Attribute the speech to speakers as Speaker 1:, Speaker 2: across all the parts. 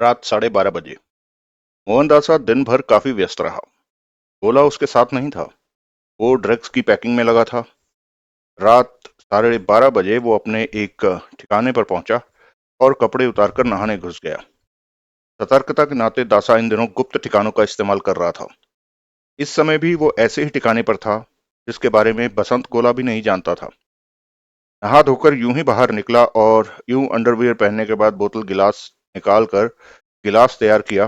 Speaker 1: रात 12:30 बजे। मोहनदासा दिन भर काफी व्यस्त रहा। गोला उसके साथ नहीं था। वो ड्रग्स की पैकिंग में लगा था। रात 12:30 बजे वो अपने एक ठिकाने पर पहुंचा और कपड़े उतारकर नहाने घुस गया। सतर्कता के नाते दासा इन दिनों गुप्त ठिकानों का इस्तेमाल कर रहा था। इस समय भी वो ऐसे ही ठिकाने पर था जिसके बारे में बसंत गोला भी नहीं जानता था। नहा धोकर यूं ही बाहर निकला और यूं अंडरवियर पहनने के बाद बोतल गिलास निकाल कर गिलास तैयार किया।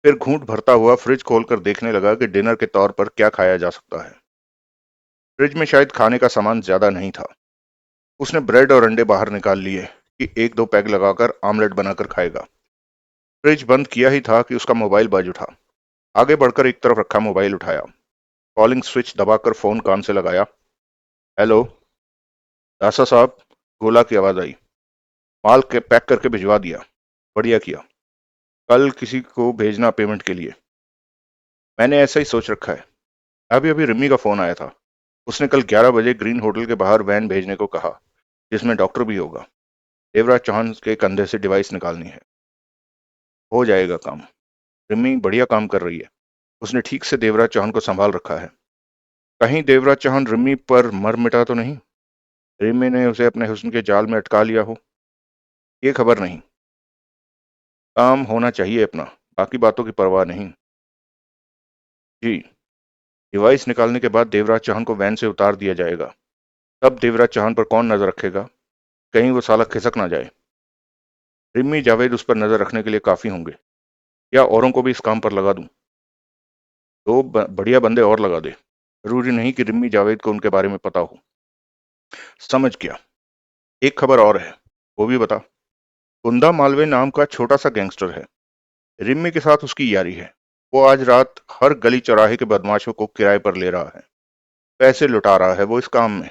Speaker 1: फिर घूंट भरता हुआ फ्रिज खोलकर देखने लगा कि डिनर के तौर पर क्या खाया जा सकता है। फ्रिज में शायद खाने का सामान ज्यादा नहीं था। उसने ब्रेड और अंडे बाहर निकाल लिए कि एक दो पैग लगाकर आमलेट बनाकर खाएगा। फ्रिज बंद किया ही था कि उसका मोबाइल बज उठा। आगे बढ़कर एक तरफ रखा मोबाइल उठाया। कॉलिंग स्विच दबाकर फोन कान से लगाया। हेलो। दासा साहब। गोला की आवाज आई। माल के पैक करके भिजवा दिया। बढ़िया किया। कल किसी को भेजना पेमेंट के लिए। मैंने ऐसा ही सोच रखा है। अभी अभी रिमी का फोन आया था। उसने कल 11 बजे ग्रीन होटल के बाहर वैन भेजने को कहा, जिसमें डॉक्टर भी होगा। देवराज चौहान के कंधे से डिवाइस निकालनी है। हो जाएगा काम। रिमी बढ़िया काम कर रही है। उसने ठीक से देवराज चौहान को संभाल रखा है। कहीं देवराज चौहान रिमी पर मर मिटा तो नहीं। रिमी ने उसे अपने हुस्न के जाल में अटका लिया हो। ये खबर नहीं। काम होना चाहिए अपना। बाकी बातों की परवाह नहीं। जी। डिवाइस निकालने के बाद देवराज चौहान को वैन से उतार दिया जाएगा। तब देवराज चौहान पर कौन नजर रखेगा? कहीं वो साला खिसक ना जाए। रिमी जावेद उस पर नजर रखने के लिए काफी होंगे। या औरों को भी इस काम पर लगा दूं? तो बढ़िया बंदे और लगा दे। जरूरी नहीं कि रिमी जावेद को उनके बारे में पता हो। समझ गया। एक खबर और है। वो भी बता। कुंदा मालवे नाम का छोटा सा गैंगस्टर है। रिमी के साथ उसकी यारी है। वो आज रात हर गली चौराहे के बदमाशों को किराए पर ले रहा है। पैसे लुटा रहा है वो इस काम में।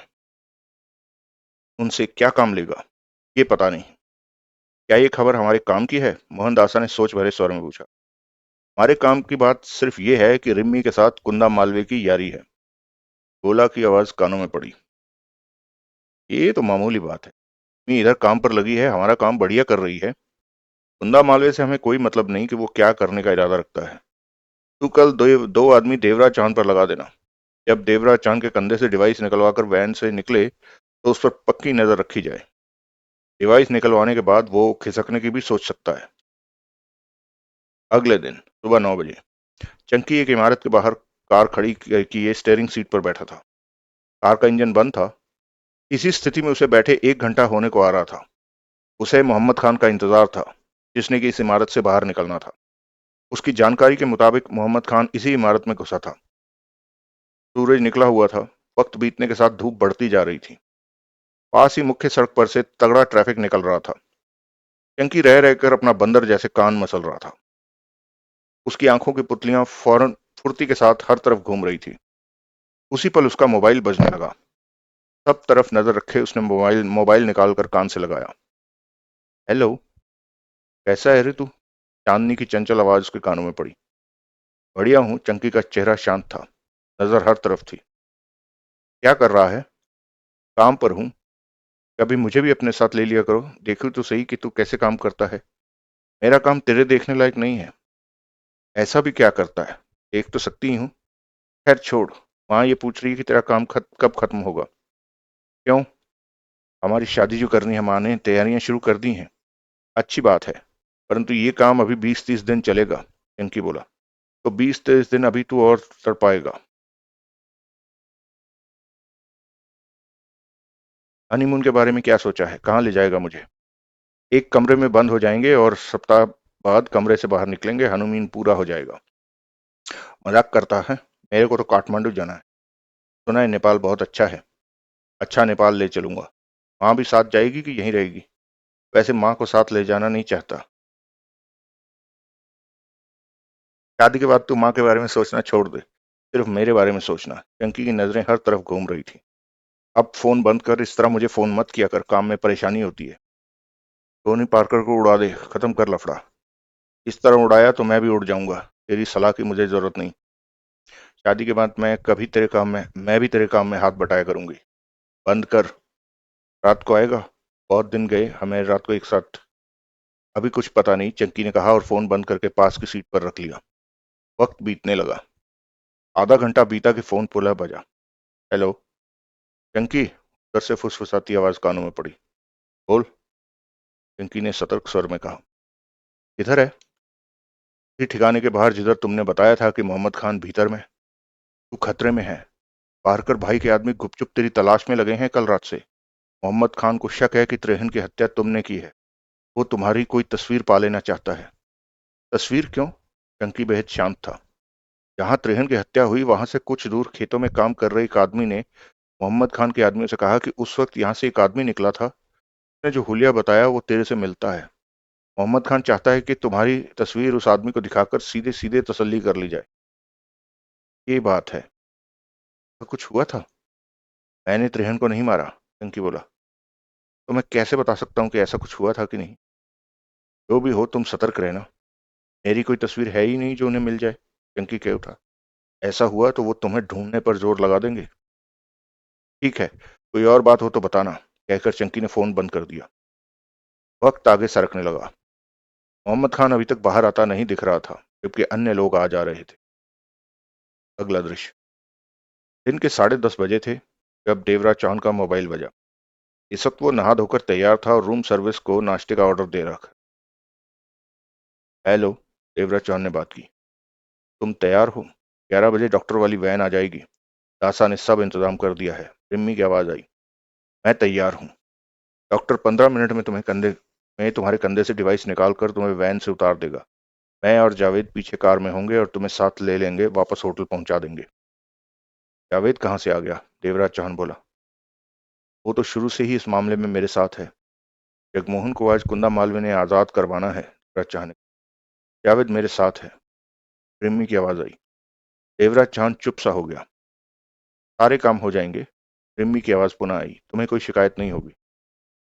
Speaker 1: उनसे क्या काम लेगा? ये पता नहीं। क्या ये खबर हमारे काम की है? मोहनदासा ने सोच भरे स्वर में पूछा। हमारे काम की बात सिर्फ ये है कि रिम्मी के साथ कुंदा मालवे की यारी है। गोला की आवाज कानों में पड़ी। ये तो मामूली बात है। रिम्मी इधर काम पर लगी है, हमारा काम बढ़िया कर रही है। कुंदा मालवे से हमें कोई मतलब नहीं कि वो क्या करने का इरादा रखता है। तू कल दो आदमी देवराज चांद पर लगा देना। जब देवराज चांद के कंधे से डिवाइस निकलवाकर वैन से निकले तो उस पर पक्की नजर रखी जाए। डिवाइस निकलवाने के बाद वो खिसकने की भी सोच सकता है। अगले दिन सुबह 9 बजे चंकी एक इमारत के बाहर कार खड़ी किए स्टेयरिंग सीट पर बैठा था। कार का इंजन बंद था। इसी स्थिति में उसे बैठे 1 घंटा होने को आ रहा था। उसे मोहम्मद खान का इंतजार था, जिसने कि इस इमारत से बाहर निकलना था। उसकी जानकारी के मुताबिक मोहम्मद खान इसी इमारत में घुसा था। सूरज निकला हुआ था। वक्त बीतने के साथ धूप बढ़ती जा रही थी। पास ही मुख्य सड़क पर से तगड़ा ट्रैफिक निकल रहा था। चंकी रह रहकर अपना बंदर जैसे कान मसल रहा था। उसकी आंखों की पुतलियां फौरन फुर्ती के साथ हर तरफ घूम रही थी। उसी पल उसका मोबाइल बजने लगा। सब तरफ नजर रखे उसने मोबाइल मोबाइल निकालकर कान से लगाया। हेलो। कैसा है रे तू? चांदनी की चंचल आवाज उसके कानों में पड़ी। बढ़िया हूँ। चंकी का चेहरा शांत था। नजर हर तरफ थी। क्या कर रहा है? काम पर हूँ। कभी मुझे भी अपने साथ ले लिया करो, देखो तो सही कि तू कैसे काम करता है। मेरा काम तेरे देखने लायक नहीं है। ऐसा भी क्या करता है? देख तो सकती ही हूँ। खैर छोड़। माँ ये पूछ रही है कि तेरा काम कब खत्म होगा। क्यों? हमारी शादी जो करनी है, माँ ने तैयारियां शुरू कर दी हैं। अच्छी बात है। परंतु ये काम अभी 20-30 दिन चलेगा। पिंकी बोला। तो 20-30 दिन अभी तू और तड़ पाएगा। हनीमून के बारे में क्या सोचा है? कहाँ ले जाएगा मुझे? एक कमरे में बंद हो जाएंगे और सप्ताह बाद कमरे से बाहर निकलेंगे, हनीमून पूरा हो जाएगा। मजाक करता है। मेरे को तो काठमांडू जाना है। सुना है नेपाल बहुत अच्छा है। अच्छा, नेपाल ले चलूंगा। माँ भी साथ जाएगी कि यहीं रहेगी? वैसे माँ को साथ ले जाना नहीं चाहता। शादी के बाद तू माँ के बारे में सोचना छोड़ दे। सिर्फ मेरे बारे में सोचना। चंकी की नजरें हर तरफ घूम रही थी। अब फोन बंद कर। इस तरह मुझे फोन मत किया कर, काम में परेशानी होती है। टोनी पार्कर को उड़ा दे, खत्म कर लफड़ा। इस तरह उड़ाया तो मैं भी उड़ जाऊंगा। तेरी सलाह की मुझे जरूरत नहीं। शादी के बाद मैं भी तेरे काम में हाथ बटाया करूंगी। बंद कर। रात को आएगा। बहुत दिन गए हमें रात को एक साथ अभी कुछ पता नहीं, चंकी ने कहा और फोन बंद करके पास की सीट पर रख लिया। वक्त बीतने लगा। आधा घंटा बीता कि फोन पुनः बजा। हेलो। चंकी, उधर से फुसफुसाती आवाज कानों में पड़ी। बोल, चंकी ने सतर्क स्वर में कहा। किधर है? इसी ठिकाने के बाहर जिधर तुमने बताया था कि मोहम्मद खान भीतर में। तू खतरे में है। पारकर भाई के आदमी गुपचुप तेरी तलाश में लगे हैं कल रात से। मोहम्मद खान को शक है कि त्रेहन की हत्या तुमने की है। वो तुम्हारी कोई तस्वीर पा लेना चाहता है। तस्वीर क्यों? चंकी बेहद शांत था। जहां त्रेहन की हत्या हुई वहां से कुछ दूर खेतों में काम कर रहे एक आदमी ने मोहम्मद खान के आदमियों से कहा कि उस वक्त यहां से एक आदमी निकला था। उसने जो हुलिया बताया वो तेरे से मिलता है। मोहम्मद खान चाहता है कि तुम्हारी तस्वीर उस आदमी को दिखाकर सीधे सीधे तसल्ली कर ली जाए। ये बात है। तो कुछ हुआ था? मैंने त्रेहन को नहीं मारा, चंकी बोला। तो मैं कैसे बता सकता हूँ कि ऐसा कुछ हुआ था कि नहीं? जो भी हो, तुम सतर्क रहना। मेरी कोई तस्वीर है ही नहीं जो उन्हें मिल जाए, चंकी कह उठा। ऐसा हुआ तो वो तुम्हें ढूंढने पर जोर लगा देंगे। ठीक है, कोई और बात हो तो बताना, कहकर चंकी ने फोन बंद कर दिया। वक्त आगे सरकने लगा। मोहम्मद खान अभी तक बाहर आता नहीं दिख रहा था, जबकि अन्य लोग आ जा रहे थे। अगला दृश्य। दिन के 10:30 बजे थे जब देवराज चौहान का मोबाइल बजा। इस वक्त वो नहा धोकर तैयार था और रूम सर्विस को नाश्ते का ऑर्डर दे रखा। हेलो, देवराज चौहान ने बात की। तुम तैयार हो? 11 बजे डॉक्टर वाली वैन आ जाएगी। दासा ने सब इंतजाम कर दिया है। रिम्मी की आवाज आई। मैं तैयार हूँ। डॉक्टर 15 मिनट में तुम्हारे कंधे से डिवाइस निकाल कर तुम्हें वैन से उतार देगा। मैं और जावेद पीछे कार में होंगे और तुम्हें साथ ले लेंगे, वापस होटल पहुंचा देंगे। जावेद कहाँ से आ गया? देवराज चौहान बोला। वो तो शुरू से ही इस मामले में मेरे साथ है। जगमोहन को आज कुंदा मालवीय ने आजाद करवाना है, देवराज चौहान ने। जावेद मेरे साथ है। रिम्मी की आवाज आई। देवराज चौहान चुप सा हो गया। सारे काम हो जाएंगे। रिम्मी की आवाज पुनः आई। तुम्हें कोई शिकायत नहीं होगी।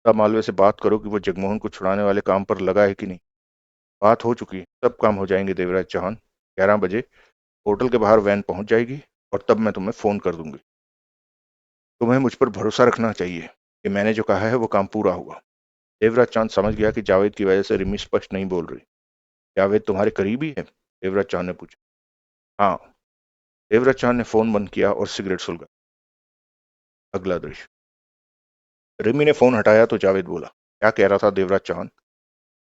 Speaker 1: तब मालवीय से बात करो कि वो जगमोहन को छुड़ाने वाले काम पर लगा है कि नहीं। बात हो चुकी है, सब काम हो जाएंगे देवराज चौहान। 11 बजे होटल के बाहर वैन पहुंच जाएगी और तब मैं तुम्हें फोन कर दूंगी। तुम्हें मुझ पर भरोसा रखना चाहिए कि मैंने जो कहा है वो काम पूरा होगा। देवराज चांद समझ गया कि जावेद की वजह से रिमी स्पष्ट नहीं बोल रही। जावेद तुम्हारे करीबी है? देवराज चांद ने पूछा। हाँ। देवराज चांद ने फोन बंद किया और सिगरेट सुलगा। अगला दृश्य। रिमी ने फोन हटाया तो जावेद बोला। क्या कह रहा था देवराज चांद?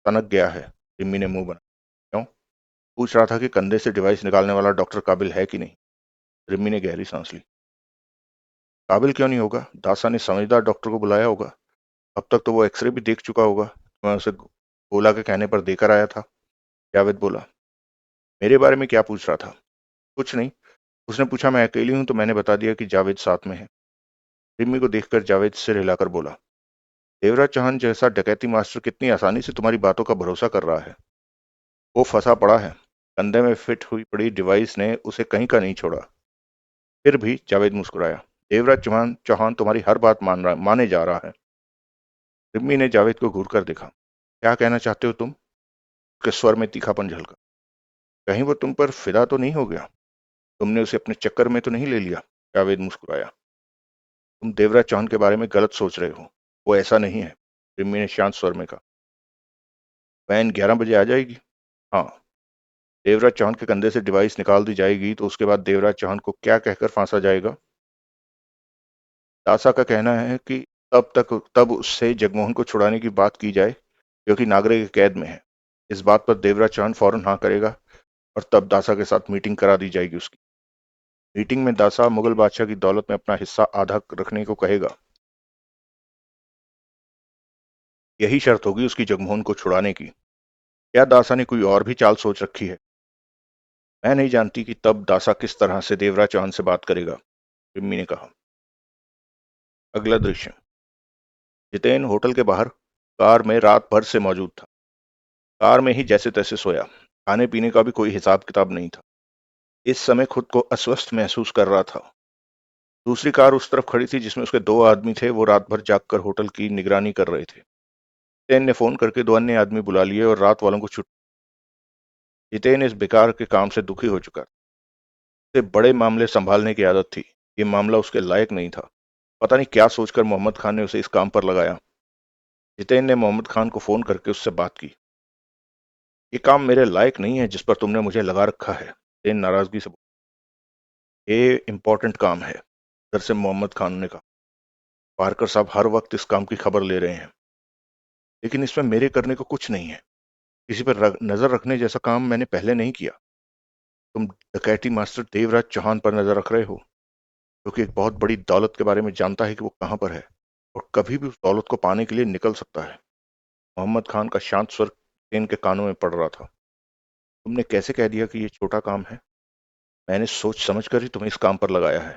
Speaker 1: तनक गया है। रिमी ने मुंह बना। क्यों? पूछ रहा था कि कंधे से डिवाइस निकालने वाला डॉक्टर काबिल है कि नहीं। रिमी ने गहरी सांस ली। काबिल क्यों नहीं होगा? दासा ने समझदार डॉक्टर को बुलाया होगा। अब तक तो वो एक्सरे भी देख चुका होगा। मैं उसे गोला के कहने पर देकर आया था। जावेद बोला। मेरे बारे में क्या पूछ रहा था? कुछ नहीं। उसने पूछा मैं अकेली हूं तो मैंने बता दिया कि जावेद साथ में है। रिमी को देखकर जावेद सिर हिलाकर बोला। देवराज चौहान जैसा डकैती मास्टर कितनी आसानी से तुम्हारी बातों का भरोसा कर रहा है। वो फंसा पड़ा है। कंधे में फिट हुई पड़ी डिवाइस ने उसे कहीं का नहीं छोड़ा। फिर भी जावेद मुस्कुराया। देवराज चौहान चौहान तुम्हारी हर बात माने जा रहा है। रिम्मी ने जावेद को घूर कर देखा। क्या कहना चाहते हो तुम? उसके स्वर में तीखापन झलका। कहीं वो तुम पर फिदा तो नहीं हो गया? तुमने उसे अपने चक्कर में तो नहीं ले लिया? जावेद मुस्कुराया। तुम देवराज चौहान के बारे में गलत सोच रहे हो। वो ऐसा नहीं है। रिम्मी ने शांत स्वर में कहा। वैन 11 बजे आ जाएगी? हाँ। देवराज चौहान के कंधे से डिवाइस निकाल दी जाएगी तो उसके बाद देवराज चौहान को क्या कहकर फांसा जाएगा? दासा का कहना है कि तब उससे जगमोहन को छुड़ाने की बात की जाए, जो कि नागरे की कैद में है। इस बात पर देवराज चौहान फौरन हाँ करेगा और तब दासा के साथ मीटिंग करा दी जाएगी उसकी। मीटिंग में दासा मुगल बादशाह की दौलत में अपना हिस्सा आधा रखने को कहेगा। यही शर्त होगी उसकी जगमोहन को छुड़ाने की। क्या दासा ने कोई और भी चाल सोच रखी है? मैं नहीं जानती कि तब दासा किस तरह से देवराज चौहान से बात करेगा, रिम्मी ने कहा। अगला दृश्य। जितेन होटल के बाहर कार में रात भर से मौजूद था। कार में ही जैसे तैसे सोया। खाने पीने का भी कोई हिसाब किताब नहीं था। इस समय खुद को अस्वस्थ महसूस कर रहा था। दूसरी कार उस तरफ खड़ी थी जिसमें उसके दो आदमी थे। वो रात भर जागकर होटल की निगरानी कर रहे थे। जितेन ने फोन करके दो अन्य आदमी बुला लिए और रात वालों को छुट्टी। जितेन इस बेकार के काम से दुखी हो चुका। उसे बड़े मामले संभालने की आदत थी। ये मामला उसके लायक नहीं था। पता नहीं क्या सोचकर मोहम्मद खान ने उसे इस काम पर लगाया। जितेन ने मोहम्मद खान को फोन करके उससे बात की। ये काम मेरे लायक नहीं है जिस पर तुमने मुझे लगा रखा है, सेन नाराजगी से बोला। ये इम्पोर्टेंट काम है, इधर से मोहम्मद खान ने कहा। पारकर साहब हर वक्त इस काम की खबर ले रहे हैं, लेकिन इसमें मेरे करने को कुछ नहीं है। किसी पर नजर रखने जैसा काम मैंने पहले नहीं किया। तुम डकैती मास्टर देवराज चौहान पर नजर रख रहे हो, जो कि एक बहुत बड़ी दौलत के बारे में जानता है कि वो कहाँ पर है और कभी भी उस दौलत को पाने के लिए निकल सकता है। मोहम्मद खान का शांत स्वर सेन के कानों में पड़ रहा था। तुमने कैसे कह दिया कि ये छोटा काम है? मैंने सोच समझ कर ही तुम्हें इस काम पर लगाया है।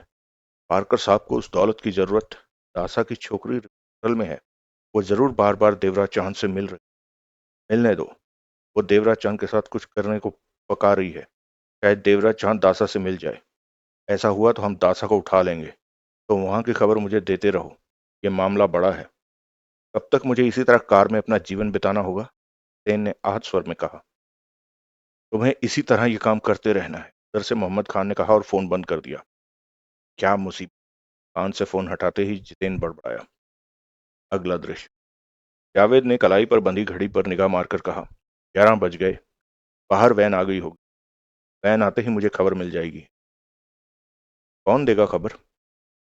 Speaker 1: पारकर साहब को उस दौलत की जरूरत। दासा की छोकरी असल में है। वो जरूर बार बार देवराज चौहान से मिलने दो। वो देवराज चौहान के साथ कुछ करने को पका रही है। शायद देवराज चौहान दासा से मिल जाए। ऐसा हुआ तो हम दासा को उठा लेंगे। तो वहां की खबर मुझे देते रहो। ये मामला बड़ा है। कब तक मुझे इसी तरह कार में अपना जीवन बिताना होगा? सेन ने आहत स्वर में कहा। तुम्हें इसी तरह ये काम करते रहना है, इधर से मोहम्मद खान ने कहा और फोन बंद कर दिया। क्या मुसीबत! कान से फोन हटाते ही जितेन बड़बड़ाया। अगला दृश्य। जावेद ने कलाई पर बंधी घड़ी पर निगाह मारकर कहा, 11 बज गए। बाहर वैन आ गई होगी। वैन आते ही मुझे खबर मिल जाएगी। कौन देगा खबर?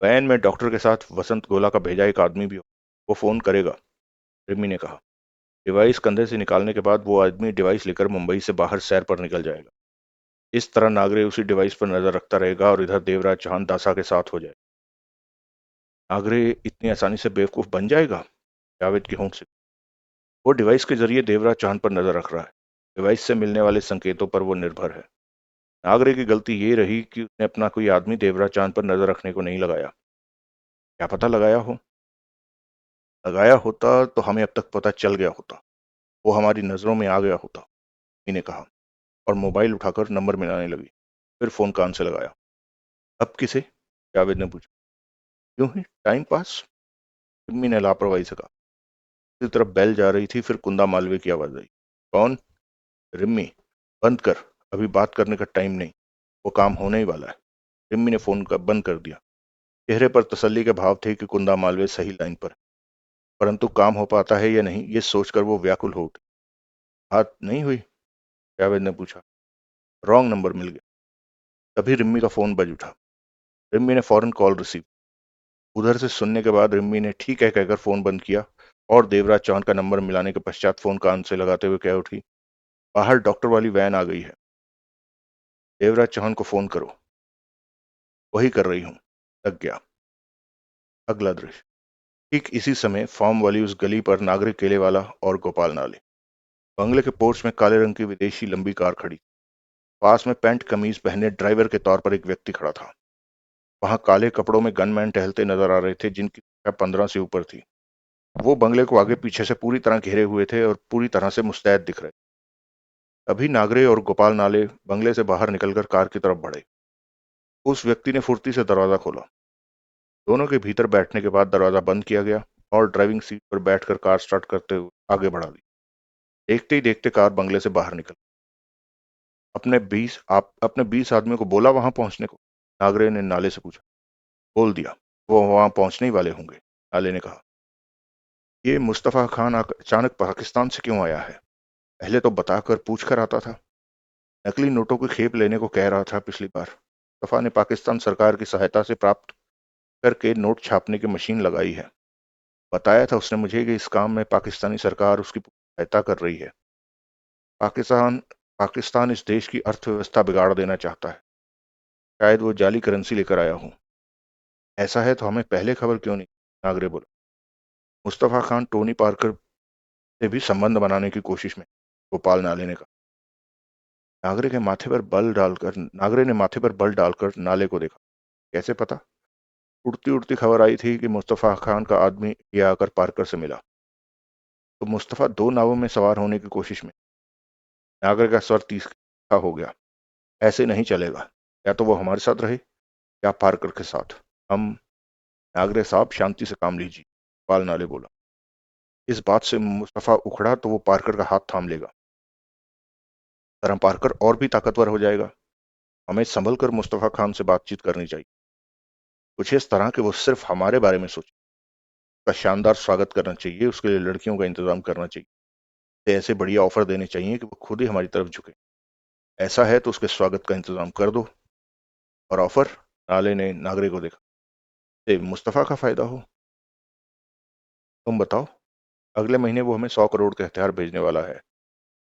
Speaker 1: वैन में डॉक्टर के साथ वसंत गोला का भेजा एक आदमी भी हो। वो फोन करेगा, रिमी ने कहा। डिवाइस कंधे से निकालने के बाद वो आदमी डिवाइस लेकर मुंबई से बाहर सैर पर निकल जाएगा। इस तरह नागरे उसी डिवाइस पर नजर रखता रहेगा और इधर देवराज चौहान दासा के साथ हो जाए। नागरे इतनी आसानी से बेवकूफ बन जाएगा? जावेद की होंठ से। वो डिवाइस के जरिए देवराज चौहान पर नजर रख रहा है। डिवाइस से मिलने वाले संकेतों पर वो निर्भर है। नागरे की गलती ये रही कि उसने अपना कोई आदमी देवराज चौहान पर नजर रखने को नहीं लगाया। क्या पता लगाया होता तो हमें अब तक पता चल गया होता। वो हमारी नजरों में आ गया होता, ने कहा और मोबाइल उठाकर नंबर मिलाने लगी। फिर फोन कान से लगाया। अब किसे? जावेद ने पूछा। यूं ही टाइम पास, रिम्मी ने लापरवाही से कहा। दूसरी तरफ बेल जा रही थी, फिर कुंदा मालवीय की आवाज आई। कौन? रिम्मी। बंद कर, अभी बात करने का टाइम नहीं। वो काम होने ही वाला है। रिम्मी ने फोन का बंद कर दिया। चेहरे पर तसल्ली के भाव थे कि कुंदा मालवीय सही लाइन पर है। परंतु काम हो पाता है या नहीं, ये सोचकर वो व्याकुल हो उठी। बात नहीं हुई? जावेद ने पूछा। रॉन्ग नंबर मिल गया। तभी रिम्मी का फोन बज उठा। रिम्मी ने फौरन कॉल रिसीव। उधर से सुनने के बाद रिम्मी ने ठीक है कहकर फोन बंद किया और देवराज चौहान का नंबर मिलाने के पश्चात फोन कान से लगाते हुए कह उठी, बाहर डॉक्टर वाली वैन आ गई है। देवराज चौहान को फोन करो। वही कर रही हूं। लग गया। अगला दृश्य। ठीक इसी समय फार्म वाली उस गली पर नागरिक केलेवाला और गोपाल नाले। बंगले के पोर्च में काले रंग की विदेशी लंबी कार खड़ी। पास में पैंट कमीज पहने ड्राइवर के तौर पर एक व्यक्ति खड़ा था। वहां काले कपड़ों में गनमैन टहलते नजर आ रहे थे, जिनकी संख्या 15 से ऊपर थी। वो बंगले को आगे पीछे से पूरी तरह घेरे हुए थे और पूरी तरह से मुस्तैद दिख रहे। अभी नागरे और गोपाल नाले बंगले से बाहर निकलकर कार की तरफ बढ़े। उस व्यक्ति ने फुर्ती से दरवाजा खोला। दोनों के भीतर बैठने के बाद दरवाजा बंद किया गया और ड्राइविंग सीट पर बैठकर कार स्टार्ट करते हुए आगे बढ़ा दी। देखते ही देखते कार बंगले से बाहर निकल। अपने 20 आदमियों को बोला वहां पहुंचने को? नागरे ने नाले से पूछा। बोल दिया। वो वहां पहुंचने ही वाले होंगे, नाले ने कहा। ये मुस्तफा खान अचानक पाकिस्तान से क्यों आया है? पहले तो बताकर पूछ कर आता था। नकली नोटों की खेप लेने को कह रहा था पिछली बार। मुस्तफा ने पाकिस्तान सरकार की सहायता से प्राप्त करके नोट छापने की मशीन लगाई है। बताया था उसने मुझे कि इस काम में पाकिस्तानी सरकार उसकी सहायता कर रही है। पाकिस्तान पाकिस्तान इस देश की अर्थव्यवस्था बिगाड़ देना चाहता है। शायद वो जाली करेंसी लेकर आया हूँ। ऐसा है तो हमें पहले खबर क्यों नहीं? नागरे बोला। मुस्तफा खान टोनी पार्कर से भी संबंध बनाने की कोशिश में, गोपाल नाले ने कहा। नागरे ने माथे पर बल डालकर नाले को देखा। कैसे पता? उड़ती उड़ती खबर आई थी कि मुस्तफा खान का आदमी ये आकर पार्कर से मिला। तो मुस्तफा 2 नावों में सवार होने की कोशिश में। नागरे का स्वर तीखा हो गया। ऐसे नहीं चलेगा। या तो वो हमारे साथ रहे या पार्कर के साथ। हम। नागरे साहब शांति से काम लीजिए, गोपाल नाले बोला। इस बात से मुस्तफा उखड़ा तो वो पार्कर का हाथ थाम लेगा। तरह पार्कर और भी ताकतवर हो जाएगा। हमें संभल कर मुस्तफा खान से बातचीत करनी चाहिए। कुछ इस तरह कि वो सिर्फ हमारे बारे में सोचे। उसका शानदार स्वागत करना चाहिए, उसके लिए लड़कियों का इंतजाम करना चाहिए। उसे ऐसे बढ़िया ऑफर देने चाहिए कि वो खुद ही हमारी तरफ झुके। ऐसा है तो उसके स्वागत का इंतजाम कर दो। और ऑफर? नाले ने नागरे को देखा। से मुस्तफा का फायदा हो? तुम बताओ। अगले महीने वो हमें 100 करोड़ के हथियार भेजने वाला है,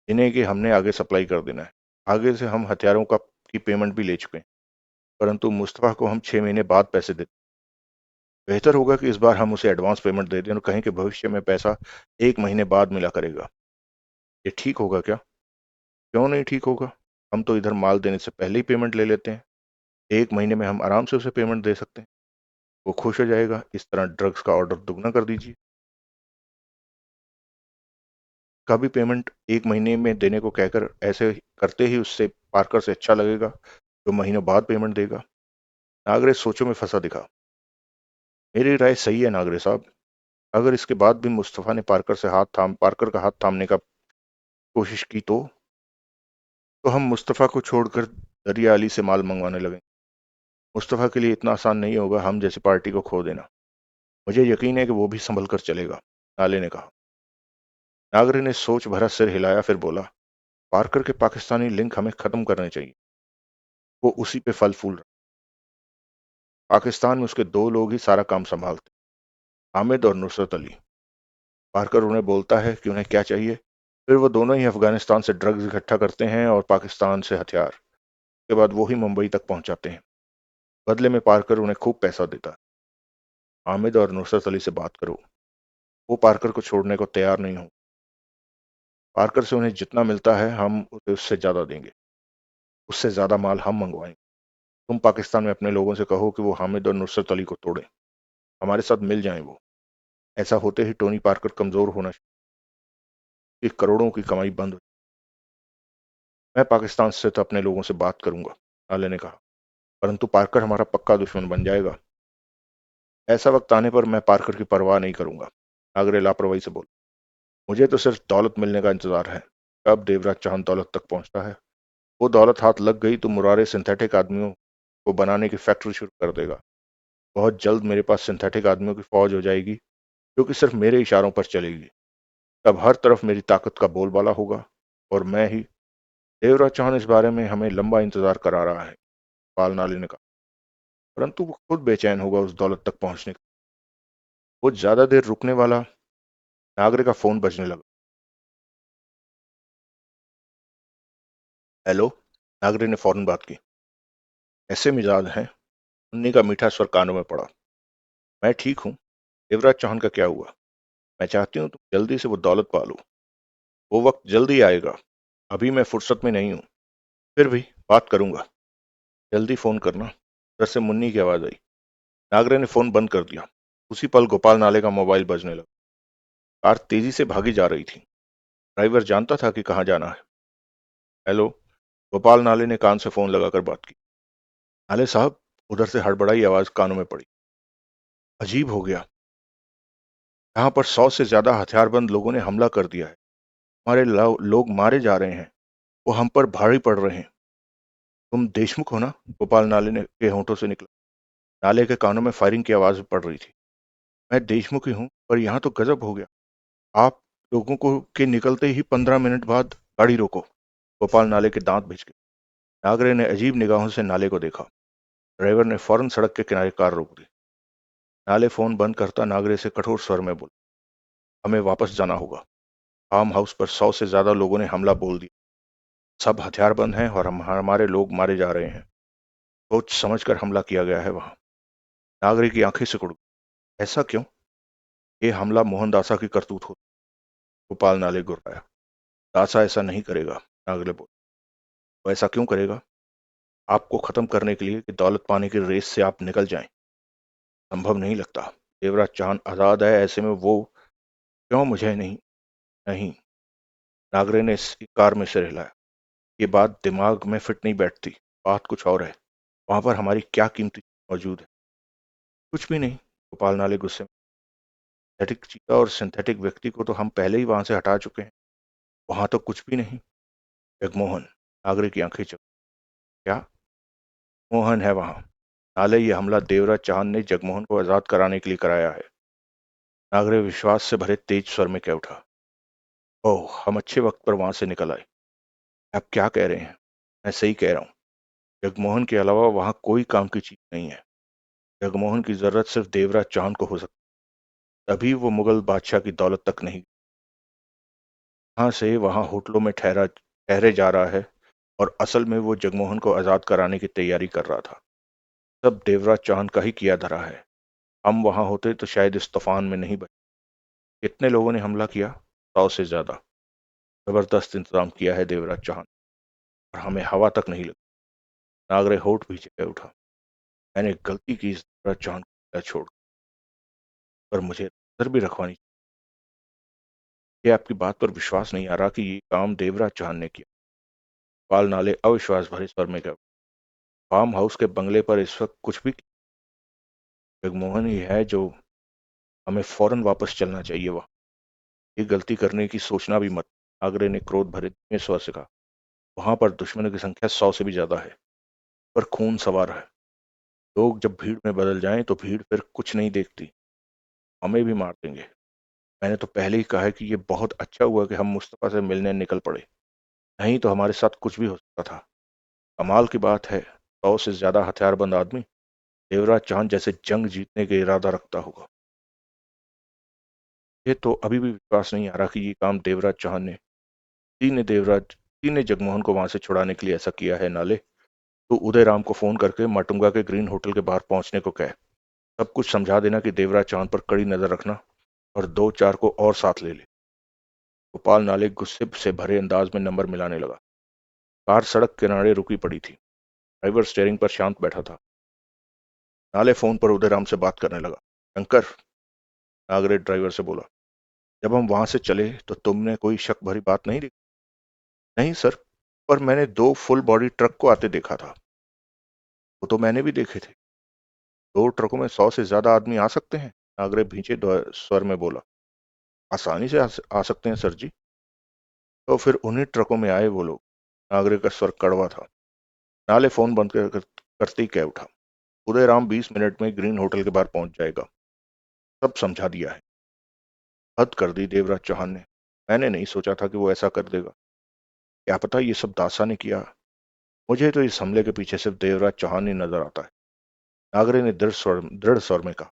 Speaker 1: जिन्हें कि हमने आगे सप्लाई कर देना है। आगे से हम हथियारों का की पेमेंट भी ले चुके हैं, परंतु मुस्तफा को हम 6 महीने बाद पैसे दें। बेहतर होगा कि इस बार हम उसे एडवांस पेमेंट दे दें और कहें कि भविष्य में पैसा 1 महीने बाद मिला करेगा। ये ठीक होगा क्या? क्यों नहीं ठीक होगा? हम तो इधर माल देने से पहले ही पेमेंट ले लेते हैं। 1 महीने में हम आराम से उसे पेमेंट दे सकते हैं। वो खुश हो जाएगा। इस तरह ड्रग्स का ऑर्डर दुगना कर दीजिए। कभी पेमेंट 1 महीने में देने को कहकर ऐसे करते ही उससे पार्कर से अच्छा लगेगा जो महीनों बाद पेमेंट देगा। नागरे सोचों में फंसा दिखा। मेरी राय सही है नागरे साहब। अगर इसके बाद भी मुस्तफा ने पार्कर का हाथ थामने का कोशिश की तो हम मुस्तफा को छोड़कर दरिया अली से माल मंगवाने लगे। मुस्तफा के लिए इतना आसान नहीं होगा हम जैसी पार्टी को खो देना। मुझे यकीन है कि वो भी संभल कर चलेगा, नाले ने कहा। नागरे ने सोच भरा सिर हिलाया, फिर बोला, पार्कर के पाकिस्तानी लिंक हमें खत्म करने चाहिए। वो उसी पे फल फूल रहा। पाकिस्तान में उसके 2 लोग ही सारा काम संभालते, हामिद और नुसरत अली। पार्कर उन्हें बोलता है कि उन्हें क्या चाहिए, फिर वो दोनों ही अफगानिस्तान से ड्रग्स इकट्ठा करते हैं और पाकिस्तान से हथियार। उसके बाद वो ही मुंबई तक पहुंचाते हैं। बदले में पार्कर उन्हें खूब पैसा देता है। हामिद और नुसरत अली से बात करो, वो पार्कर को छोड़ने को तैयार नहीं हो। पार्कर से उन्हें जितना मिलता है हम उसे उससे ज्यादा देंगे। उससे ज्यादा माल हम मंगवाएंगे। तुम पाकिस्तान में अपने लोगों से कहो कि वो हामिद और नुसरत अली को तोड़े, हमारे साथ मिल जाएं वो। ऐसा होते ही टोनी पार्कर कमजोर होना कि करोड़ों की कमाई बंद हो। मैं पाकिस्तान से तो अपने लोगों से बात करूंगा, नाले ने कहा, परंतु पार्कर हमारा पक्का दुश्मन बन जाएगा। ऐसा वक्त आने पर मैं पार्कर की परवाह नहीं करूंगा, नागरे लापरवाही से बोला। मुझे तो सिर्फ दौलत मिलने का इंतजार है। कब देवराज चांद दौलत तक पहुंचता है। वो दौलत हाथ लग गई तो मुरारे सिंथेटिक आदमियों को बनाने की फैक्ट्री शुरू कर देगा। बहुत जल्द मेरे पास सिंथेटिक आदमियों की फौज हो जाएगी जो कि सिर्फ मेरे इशारों पर चलेगी। तब हर तरफ मेरी ताकत का बोलबाला होगा और मैं ही। देवराज चौहान इस बारे में हमें लंबा इंतजार करा रहा है, पाल नाले ने कहा, परंतु वो खुद बेचैन होगा उस दौलत तक पहुंचने का। वो ज्यादा देर रुकने वाला। नागरे का फोन बजने लगा। हेलो। नागरे ने फौरन बात की। ऐसे मिजाज हैं? उन्नी का मीठा स्वर कानों में पड़ा। मैं ठीक हूँ। देवराज चौहान का क्या हुआ? मैं चाहती हूँ तुम जल्दी से वो दौलत पालो। वो वक्त जल्दी आएगा। अभी मैं फुर्सत में नहीं हूँ। फिर भी बात करूंगा। जल्दी फोन करना। घर से मुन्नी की आवाज आई। नागरे ने फोन बंद कर दिया। उसी पल गोपाल नाले का मोबाइल बजने लगा। कार तेजी से भागी जा रही थी। ड्राइवर जानता था कि कहाँ जाना है। हेलो। गोपाल नाले ने कान से फोन लगाकर बात की। नाले साहब, उधर से हड़बड़ाई आवाज कानों में पड़ी। अजीब हो गया। यहाँ पर 100 से ज्यादा हथियारबंद लोगों ने हमला कर दिया है। हमारे लोग मारे जा रहे हैं। वो हम पर भारी पड़ रहे हैं। तुम देशमुख हो ना? गोपाल नाले ने के होंठों से निकला। नाले के कानों में फायरिंग की आवाज पड़ रही थी। मैं देशमुख ही हूँ, पर यहाँ तो गजब हो गया। आप लोगों को के निकलते ही 15 मिनट बाद गाड़ी रोको। गोपाल नाले के दांत भिज गए। नागरे ने अजीब निगाहों से नाले को देखा। ड्राइवर ने फौरन सड़क के किनारे कार रोक दी। नाले फोन बंद करता नागरे से कठोर स्वर में बोला, हमें वापस जाना होगा। फार्म हाउस पर 100 से ज्यादा लोगों ने हमला बोल दिया। सब हथियारबंद हैं और हमारे लोग मारे जा रहे हैं। सोच समझकर हमला किया गया है वहां। नागरे की आंखें सिकुड़ गईं। ऐसा क्यों? ये हमला मोहन दासा की करतूत हो। गोपाल नाले गुर्राया। दासा ऐसा नहीं करेगा। नागरे बोला। वो ऐसा क्यों करेगा? आपको खत्म करने के लिए कि दौलत पाने की रेस से आप निकल जाएं। संभव नहीं लगता। देवराज चांद आजाद है, ऐसे में वो क्यों मुझे नहीं। नहीं। नागरे ने कार में सिर हिलाया। ये बात दिमाग में फिट नहीं बैठती। बात कुछ और है। वहां पर हमारी क्या कीमती मौजूद है? कुछ भी नहीं। गोपाल नाले गुस्से में। सिंथेटिक चीता और सिंथेटिक व्यक्ति को तो हम पहले ही वहां से हटा चुके हैं। वहां तो कुछ भी नहीं। जगमोहन। नागरे की आंखें चक। क्या? मोहन है वहां। नाले ये हमला देवराज चांद ने जगमोहन को आजाद कराने के लिए कराया है। नागरे विश्वास से भरे तेज स्वर में कह उठा। ओह, हम अच्छे वक्त पर वहां से निकल आए। आप क्या कह रहे हैं? मैं सही कह रहा हूँ। जगमोहन के अलावा वहां कोई काम की चीज नहीं है। जगमोहन की जरूरत सिर्फ देवराज चांद को हो सकती है। तभी वो मुगल बादशाह की दौलत तक नहीं, वहां से वहां होटलों में ठहरे जा रहा है। और असल में वो जगमोहन को आजाद कराने की तैयारी कर रहा था। सब देवराज चांद का ही किया धरा है। हम वहां होते तो शायद इस तूफान में नहीं बचे। कितने लोगों ने हमला किया? 100 से ज्यादा। जबरदस्त इंतजाम किया है देवराज चांद। और हमें हवा तक नहीं लगी। नागरे होठ पीछे कह उठा। मैंने गलती की इस देवराज चांद को छोड़, पर मुझे नजर भी रखवानी चाहिए। ये आपकी बात पर विश्वास नहीं आ रहा कि ये काम देवराज चांद ने किया। पाल नाले अविश्वास भरे स्वर में कहा। फार्म हाउस के बंगले पर इस वक्त कुछ भी, जगमोहन ही है जो, हमें फौरन वापस चलना चाहिए। वह ये गलती करने की सोचना भी मत। आगरे ने क्रोध भरे धीमे स्वर से कहा। वहां पर दुश्मनों की संख्या 100 से भी ज्यादा है, पर खून सवार है। लोग जब भीड़ में बदल जाएं तो भीड़ फिर कुछ नहीं देखती। हमें भी मार देंगे। मैंने तो पहले ही कहा है कि ये बहुत अच्छा हुआ कि हम मुस्तफा से मिलने निकल पड़े। नहीं तो हमारे साथ कुछ भी हो सकता था। कमाल की बात है, 100 से ज्यादा हथियारबंद आदमी देवराज चांद जैसे जंग जीतने का इरादा रखता होगा। ये तो अभी भी विश्वास नहीं आ रहा कि ये काम देवराज चांद ने, जी ने जगमोहन को वहां से छुड़ाने के लिए ऐसा किया है। नाले, तो उदय राम को फोन करके माटुंगा के ग्रीन होटल के बाहर पहुंचने को कह। सब कुछ समझा देना कि देवराज चांद पर कड़ी नजर रखना, और 2-4 को और साथ ले ले। गोपाल नाले गुस्से से भरे अंदाज में नंबर मिलाने लगा। कार सड़क किनारे रुकी पड़ी थी। ड्राइवर स्टेयरिंग पर शांत बैठा था। नाले फोन पर उदय राम से बात करने लगा। शंकर, नागरेट ड्राइवर से बोला, जब हम वहां से चले तो तुमने कोई शक भरी बात नहीं देखी? नहीं सर, पर मैंने 2 फुल बॉडी ट्रक को आते देखा था। वो तो मैंने भी देखे थे। 2 ट्रकों में 100 से ज्यादा आदमी आ सकते हैं? नागरे भींचे स्वर में बोला। आसानी से आ सकते हैं सर जी। तो फिर उन्हीं ट्रकों में आए वो लोग। नागरे का स्वर कड़वा था। नाले फोन बंद करते ही कह उठा। उदय राम 20 मिनट में ग्रीन होटल के बाहर पहुंच जाएगा। सब समझा दिया है। हद कर दी देवराज चौहान ने। मैंने नहीं सोचा था कि वो ऐसा कर देगा। क्या पता ये सब दासा ने किया। मुझे तो इस हमले के पीछे सिर्फ देवराज चौहान ही नजर आता है। नागरे ने दृढ़ स्वर में कहा।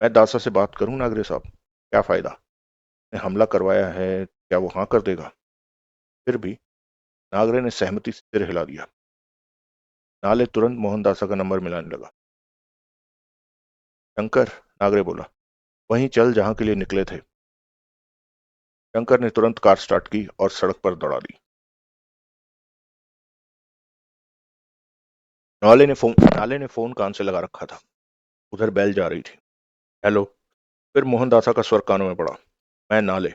Speaker 1: मैं दासा से बात करूं नागरे साहब? क्या फायदा? ने हमला करवाया है, क्या वो हाँ कर देगा? फिर भी नागरे ने सहमति से सिर हिला दिया। नाले तुरंत मोहन दासा का नंबर मिलाने लगा। शंकर, नागरे बोला, वहीं चल जहां के लिए निकले थे। शंकर ने तुरंत कार स्टार्ट की और सड़क पर दौड़ा दी। नाले ने फोन कान से लगा रखा था। उधर बेल जा रही थी। हेलो। फिर मोहन दासा का स्वर कानों में पड़ा। मैं नाले,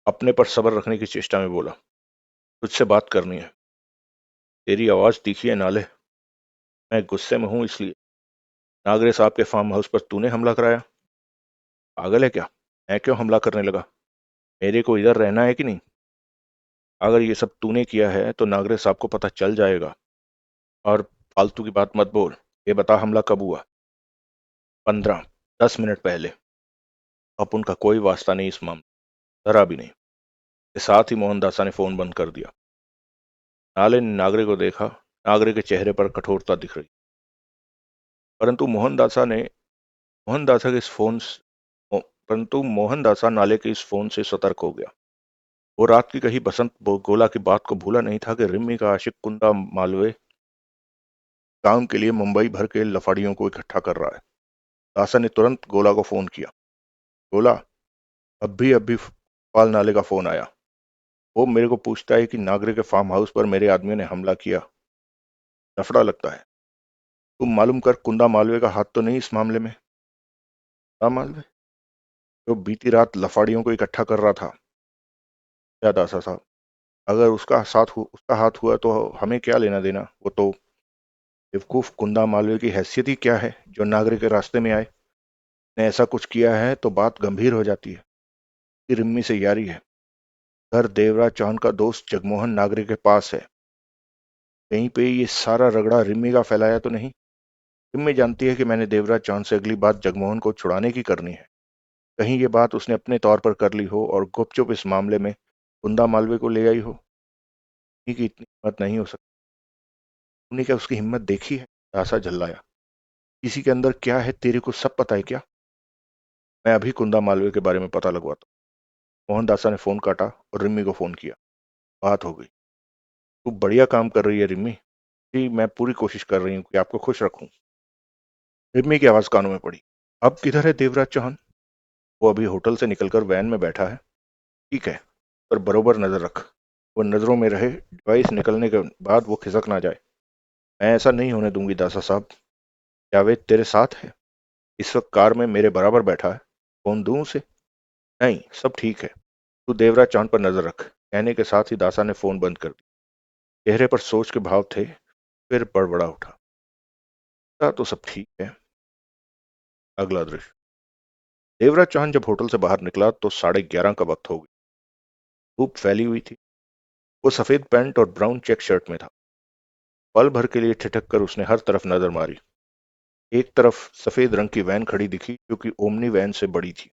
Speaker 1: अपने पर सब्र रखने की चेष्टा में बोला, तुझसे बात करनी है। तेरी आवाज तीखी है नाले। मैं गुस्से में हूं इसलिए। नागरे साहब के फार्म हाउस पर तूने हमला कराया। पागल है क्या? मैं क्यों हमला करने लगा? मेरे को इधर रहना है कि नहीं? अगर ये सब तूने किया है तो नागरे साहब को पता चल जाएगा। और फालतू की बात मत बोल। ये बता हमला कब हुआ? 15-10 मिनट पहले। अब उनका कोई वास्ता नहीं इस मामले, जरा भी नहीं। के साथ ही मोहनदासा ने फोन बंद कर दिया। नाले ने नागरे को देखा। नागरे के चेहरे पर कठोरता दिख रही। परंतु मोहनदासा के इस फोन स- मो- परंतु मोहनदासा नाले के इस फोन से सतर्क हो गया। वो रात की कही गोला की बात को भूला नहीं था कि रिम्मी का आशिक कुंदा मालवे काम के लिए मुंबई भर के लफाड़ियों को इकट्ठा कर रहा है। दासा ने तुरंत गोला को फोन किया। गोला, अभी पाल नाले का फोन आया। वो मेरे को पूछता है कि नागरे के फार्म हाउस पर मेरे आदमियों ने हमला किया। लफड़ा लगता है। तुम मालूम कर, कुंदा मालवे का हाथ तो नहीं इस मामले में? कुंदा मालवे, जो बीती रात लफाड़ियों को इकट्ठा कर रहा था। क्या दासा साहब, अगर उसका हाथ हुआ तो हमें क्या लेना देना? वो तो बेवकूफ कुंदा मालवे की हैसियत ही क्या है जो नागरे के रास्ते में आए? ने ऐसा कुछ किया है तो बात गंभीर हो जाती है। कि रिम्मी से यारी है। घर देवराज चांद का दोस्त जगमोहन नागरे के पास है। कहीं पे ये सारा रगड़ा रिम्मी का फैलाया तो नहीं? रिम्मी जानती है कि मैंने देवराज चांद से अगली बात जगमोहन को छुड़ाने की करनी है। कहीं ये बात उसने अपने तौर पर कर ली हो और गुपचुप इस मामले में कुंदा मालवीय को ले आई हो। उन्हीं की इतनी हिम्मत नहीं हो सकती। तूने क्या उसकी हिम्मत देखी है? दासा झल्लाया। किसी के अंदर क्या है तेरे को सब पता है क्या? मैं अभी कुंदा मालवीय के बारे में पता लगवाता हूँ। मोहनदासा ने फोन काटा और रिम्मी को फोन किया। बात हो गई। तू बढ़िया काम कर रही है रिम्मी। जी मैं पूरी कोशिश कर रही हूँ कि आपको खुश रखूं। रिम्मी की आवाज कानों में पड़ी। अब किधर है देवराज चौहान? वो अभी होटल से निकलकर वैन में बैठा है। ठीक है, पर बरोबर नजर रख। वो नजरों में रहे, डिवाइस निकलने के बाद वो खिसक ना जाए। मैं ऐसा नहीं होने दूंगी दासा साहब। जावेद तेरे साथ है? इस वक्त कार में मेरे बराबर बैठा है। फोन दूं उसे? नहीं, सब ठीक है। तू देवराज चौहान पर नजर रख, कहने के साथ ही दासा ने फोन बंद कर दिया। चेहरे पर सोच के भाव थे। फिर बड़बड़ा उठा। तो सब ठीक है। अगला दृश्य। देवराज चौहान जब होटल से बाहर निकला तो 11:30 का वक्त हो गया। धूप फैली हुई थी। वो सफेद पैंट और ब्राउन चेक शर्ट में था। पल भर के लिए ठिठक कर उसने हर तरफ नजर मारी। एक तरफ सफेद रंग की वैन खड़ी दिखी जो कि ओमनी वैन से बड़ी थी।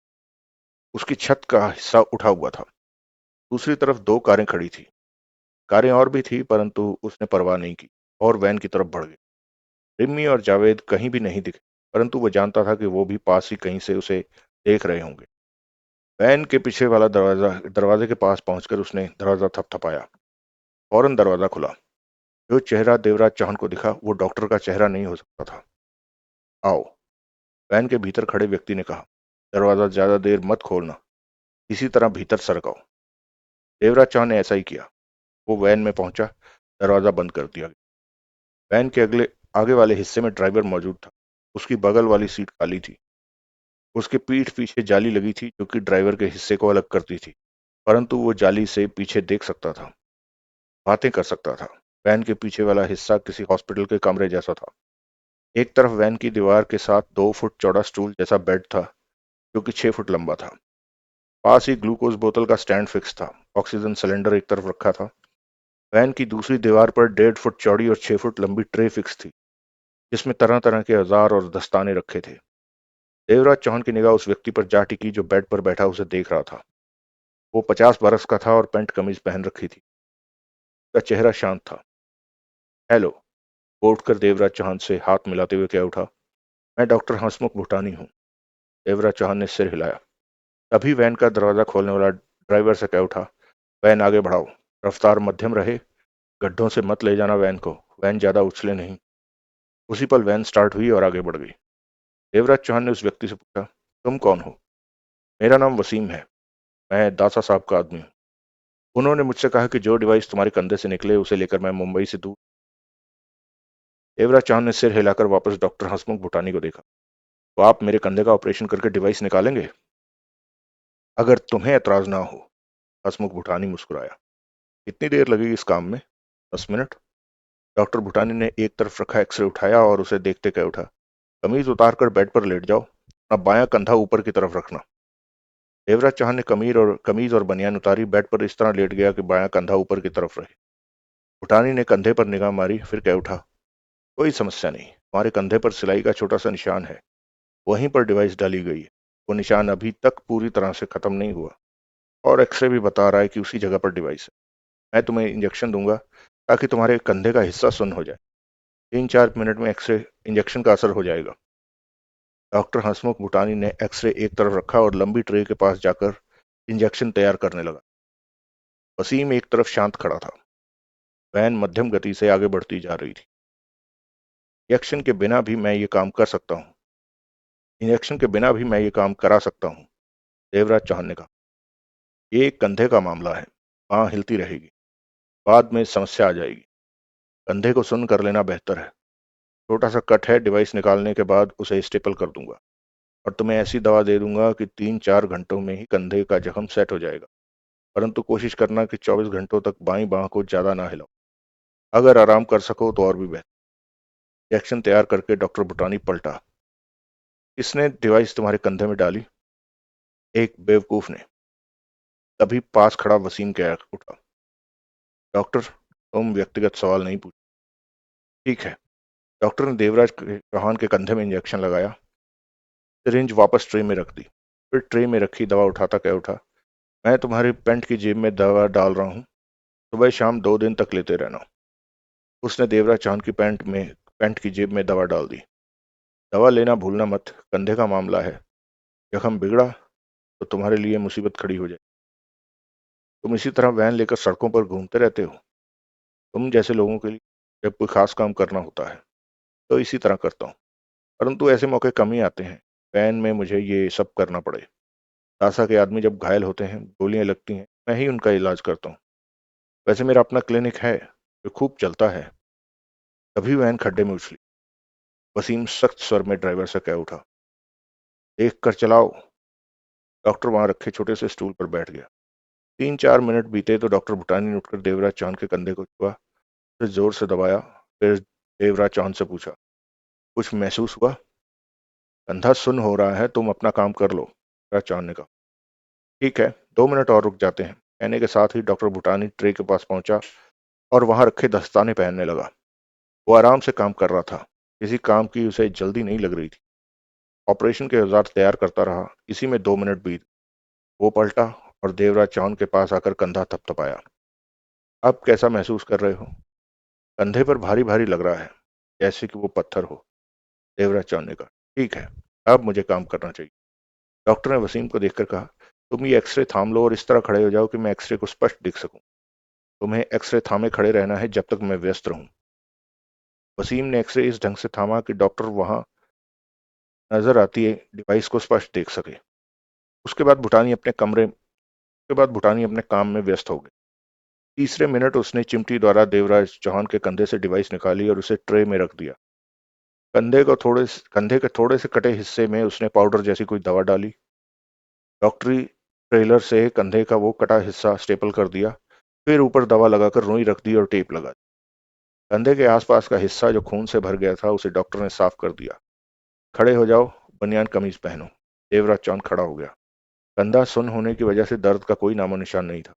Speaker 1: उसकी छत का हिस्सा उठा हुआ था। दूसरी तरफ दो कारें खड़ी थी। कारें और भी थी परंतु उसने परवाह नहीं की और वैन की तरफ बढ़ गई। रिम्मी और जावेद कहीं भी नहीं दिखे, परंतु वो जानता था कि वो भी पास ही कहीं से उसे देख रहे होंगे। वैन के पीछे वाला दरवाजे के पास पहुंचकर उसने दरवाजा थपथपाया। फौरन दरवाजा खुला। जो चेहरा देवराज चौहान को दिखा वो डॉक्टर का चेहरा नहीं हो सकता था। आओ, वैन के भीतर खड़े व्यक्ति ने कहा। दरवाजा ज्यादा देर मत खोलना, इसी तरह भीतर सरक आओ। देवराज चौहान ने ऐसा ही किया। वो वैन में पहुंचा। दरवाजा बंद कर दिया गया। वैन के अगले आगे वाले हिस्से में ड्राइवर मौजूद था। उसकी बगल वाली सीट खाली थी। उसके पीठ पीछे जाली लगी थी जो कि ड्राइवर के हिस्से को अलग करती थी, परंतु वो जाली से पीछे देख सकता था, बातें कर सकता था। वैन के पीछे वाला हिस्सा किसी हॉस्पिटल के कमरे जैसा था। एक तरफ वैन की दीवार के साथ 2 फुट चौड़ा स्टूल जैसा बेड था जो कि 6 फुट लंबा था। पास ही ग्लूकोज बोतल का स्टैंड फिक्स था। ऑक्सीजन सिलेंडर एक तरफ रखा था। वैन की दूसरी दीवार पर 1.5 फुट चौड़ी और 6 फुट लंबी ट्रे फिक्स थी जिसमें तरह तरह के औजार और दस्ताने रखे थे। देवराज चौहान की निगाह उस व्यक्ति पर जा टिकी जो बेड पर बैठा उसे देख रहा था। वो 50 बरस का था और पैंट कमीज पहन रखी थी। उसका चेहरा शांत था। हेलो। वो उठकर देवराज चौहान से हाथ मिलाते हुए कह उठा। मैं डॉक्टर हंसमुख भूटानी हूँ। देवराज चौहान ने सिर हिलाया। तभी वैन का दरवाजा खोलने वाला ड्राइवर से कह उठा। वैन आगे बढ़ाओ। रफ्तार मध्यम रहे। गड्ढों से मत ले जाना वैन को। वैन ज्यादा उछले नहीं। उसी पल वैन स्टार्ट हुई और आगे बढ़ गई। देवराज चौहान ने उस व्यक्ति से पूछा, तुम कौन हो? मेरा नाम वसीम है। मैं दासा साहब का आदमी हूँ। उन्होंने मुझसे कहा कि जो डिवाइस तुम्हारे कंधे से निकले उसे लेकर मैं मुंबई से दूर। देवराज चौहान ने सिर हिलाकर वापस डॉक्टर हंसमुख भूटानी को देखा। तो आप मेरे कंधे का ऑपरेशन करके डिवाइस निकालेंगे? अगर तुम्हें एतराज ना हो। हंसमुख भूटानी मुस्कुराया। कितनी देर लगेगी इस काम में? 10 मिनट। डॉक्टर भूटानी ने एक तरफ रखा एक्सरे उठाया और उसे देखते कह उठा। कमीज उतारकर बेड पर लेट जाओ। अपना बायां कंधा ऊपर की तरफ रखना। देवराज चौहान ने कमीज और बनियान उतारी। बेड पर इस तरह लेट गया कि बायां कंधा ऊपर की तरफ रहे। भूटानी ने कंधे पर निगाह मारी फिर कह उठा। कोई समस्या नहीं, तुम्हारे कंधे पर सिलाई का छोटा सा निशान है। वहीं पर डिवाइस डाली गई है। वो निशान अभी तक पूरी तरह से खत्म नहीं हुआ और एक्सरे भी बता रहा है कि उसी जगह पर डिवाइस है। मैं तुम्हें इंजेक्शन दूंगा ताकि तुम्हारे कंधे का हिस्सा सुन्न हो जाए। 3-4 मिनट में एक्सरे इंजेक्शन का असर हो जाएगा। डॉक्टर हंसमुख भूटानी ने एक्सरे एक तरफ रखा और लंबी ट्रे के पास जाकर इंजेक्शन तैयार करने लगा। वसीम एक तरफ शांत खड़ा था। वैन मध्यम गति से आगे बढ़ती जा रही थी। इंजेक्शन के बिना भी मैं ये काम कर सकता हूँ। इंजेक्शन के बिना भी मैं ये काम करा सकता हूँ। देवराज चौहान ने कहा। ये एक कंधे का मामला है। बांह हिलती रहेगी। बाद में समस्या आ जाएगी। कंधे को सुन्न कर लेना बेहतर है। छोटा सा कट है। डिवाइस निकालने के बाद उसे स्टेपल कर दूंगा और तुम्हें ऐसी दवा दे दूंगा कि 3-4 घंटों में ही कंधे का जख्म सेट हो जाएगा। परंतु कोशिश करना कि 24 घंटों तक बाईं बांह को ज्यादा ना हिलाओ। अगर आराम कर सको तो और भी बेहतर। इंजेक्शन तैयार करके डॉक्टर भूटानी पलटा। किसने डिवाइस तुम्हारे कंधे में डाली? एक बेवकूफ ने। तभी पास खड़ा वसीम कह उठा। डॉक्टर, तुम व्यक्तिगत सवाल नहीं पूछ। ठीक है। डॉक्टर ने देवराज चौहान के कंधे में इंजेक्शन लगाया। सिरिंज वापस ट्रे में रख दी। फिर ट्रे में रखी दवा उठाता कह उठा। मैं तुम्हारी पैंट की जेब में दवा डाल रहा हूँ, सुबह शाम 2 दिन तक लेते रहना। उसने देवराज चांद की पैंट की जेब में दवा डाल दी। दवा लेना भूलना मत, कंधे का मामला है, जख्म बिगड़ा तो तुम्हारे लिए मुसीबत खड़ी हो जाए। तुम इसी तरह वैन लेकर सड़कों पर घूमते रहते हो। तुम जैसे लोगों के लिए जब कोई खास काम करना होता है तो इसी तरह करता हूँ, परंतु ऐसे मौके कम ही आते हैं वैन में मुझे ये सब करना पड़े। तासा के आदमी जब घायल होते हैं, गोलियां लगती हैं, मैं ही उनका इलाज करता हूँ। वैसे मेरा अपना क्लिनिक है जो खूब चलता है। तभी वैन खड्डे में उछली। वसीम सख्त स्वर में ड्राइवर से कह उठा, देख कर चलाओ। डॉक्टर वहां रखे छोटे से स्टूल पर बैठ गया। 3-4 मिनट बीते तो डॉक्टर भूटानी ने उठकर देवराज चांद के कंधे को छुआ, फिर जोर से दबाया। फिर देवराज चांद से पूछा, कुछ महसूस हुआ? कंधा सुन्न हो रहा है, तुम अपना काम कर लो, देवराज चांद ने कहा। ठीक है, 2 मिनट और रुक जाते हैं। कहने के साथ ही डॉक्टर भूटानी ट्रे के पास पहुंचा और वहां रखे दस्ताने पहनने लगा। वो आराम से काम कर रहा था, किसी काम की उसे जल्दी नहीं लग रही थी। ऑपरेशन के औजार तैयार करता रहा। इसी में 2 मिनट बीत। वो पलटा और देवराज चांद के पास आकर कंधा थपथपाया। अब कैसा महसूस कर रहे हो? कंधे पर भारी भारी लग रहा है, जैसे कि वो पत्थर हो, देवराज चांद ने कहा। ठीक है, अब मुझे काम करना चाहिए। डॉक्टर ने वसीम को देखकर कहा, तुम ये एक्सरे थाम लो और इस तरह खड़े हो जाओ कि मैं एक्सरे को स्पष्ट दिख सकूं। तुम्हें एक्सरे थामे खड़े रहना है जब तक मैं व्यस्त रहूं। वसीम ने एक्सरे इस ढंग से थामा कि डॉक्टर वहां नजर आती है डिवाइस को स्पष्ट देख सके। उसके बाद भूटानी अपने काम में व्यस्त हो गए। तीसरे मिनट उसने चिमटी द्वारा देवराज चौहान के कंधे से डिवाइस निकाली और उसे ट्रे में रख दिया। कंधे के थोड़े से कटे हिस्से में उसने पाउडर जैसी कोई दवा डाली। डॉक्टरी ट्रेलर से कंधे का वो कटा हिस्सा स्टेपल कर दिया। फिर ऊपर दवा लगाकर रुई रख दी और टेप लगा दी। कंधे के आसपास का हिस्सा जो खून से भर गया था उसे डॉक्टर ने साफ कर दिया। खड़े हो जाओ, बनियान कमीज पहनो। देवराज चांद खड़ा हो गया। कंधा सुन्न होने की वजह से दर्द का कोई नामो निशान नहीं था।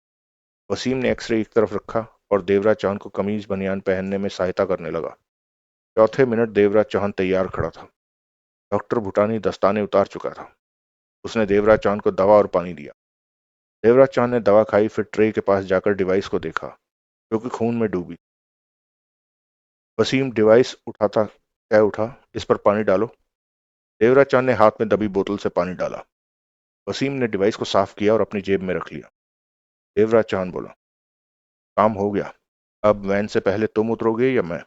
Speaker 1: वसीम ने एक्सरे एक तरफ रखा और देवराज चांद को कमीज बनियान पहनने में सहायता करने लगा। चौथे मिनट देवराज चांद तैयार खड़ा था। डॉक्टर भूटानी दस्ताने उतार चुका था। उसने देवराज चांद को दवा और पानी दिया। देवराज चांद ने दवा खाई, फिर ट्रे के पास जाकर डिवाइस को देखा जो कि खून में डूबी। वसीम डिवाइस उठाता कह उठा, इस पर पानी डालो। देवराज चांद ने हाथ में दबी बोतल से पानी डाला। वसीम ने डिवाइस को साफ किया और अपनी जेब में रख लिया। देवराज चांद बोला, काम हो गया। अब वैन से पहले तुम उतरोगे या मैं?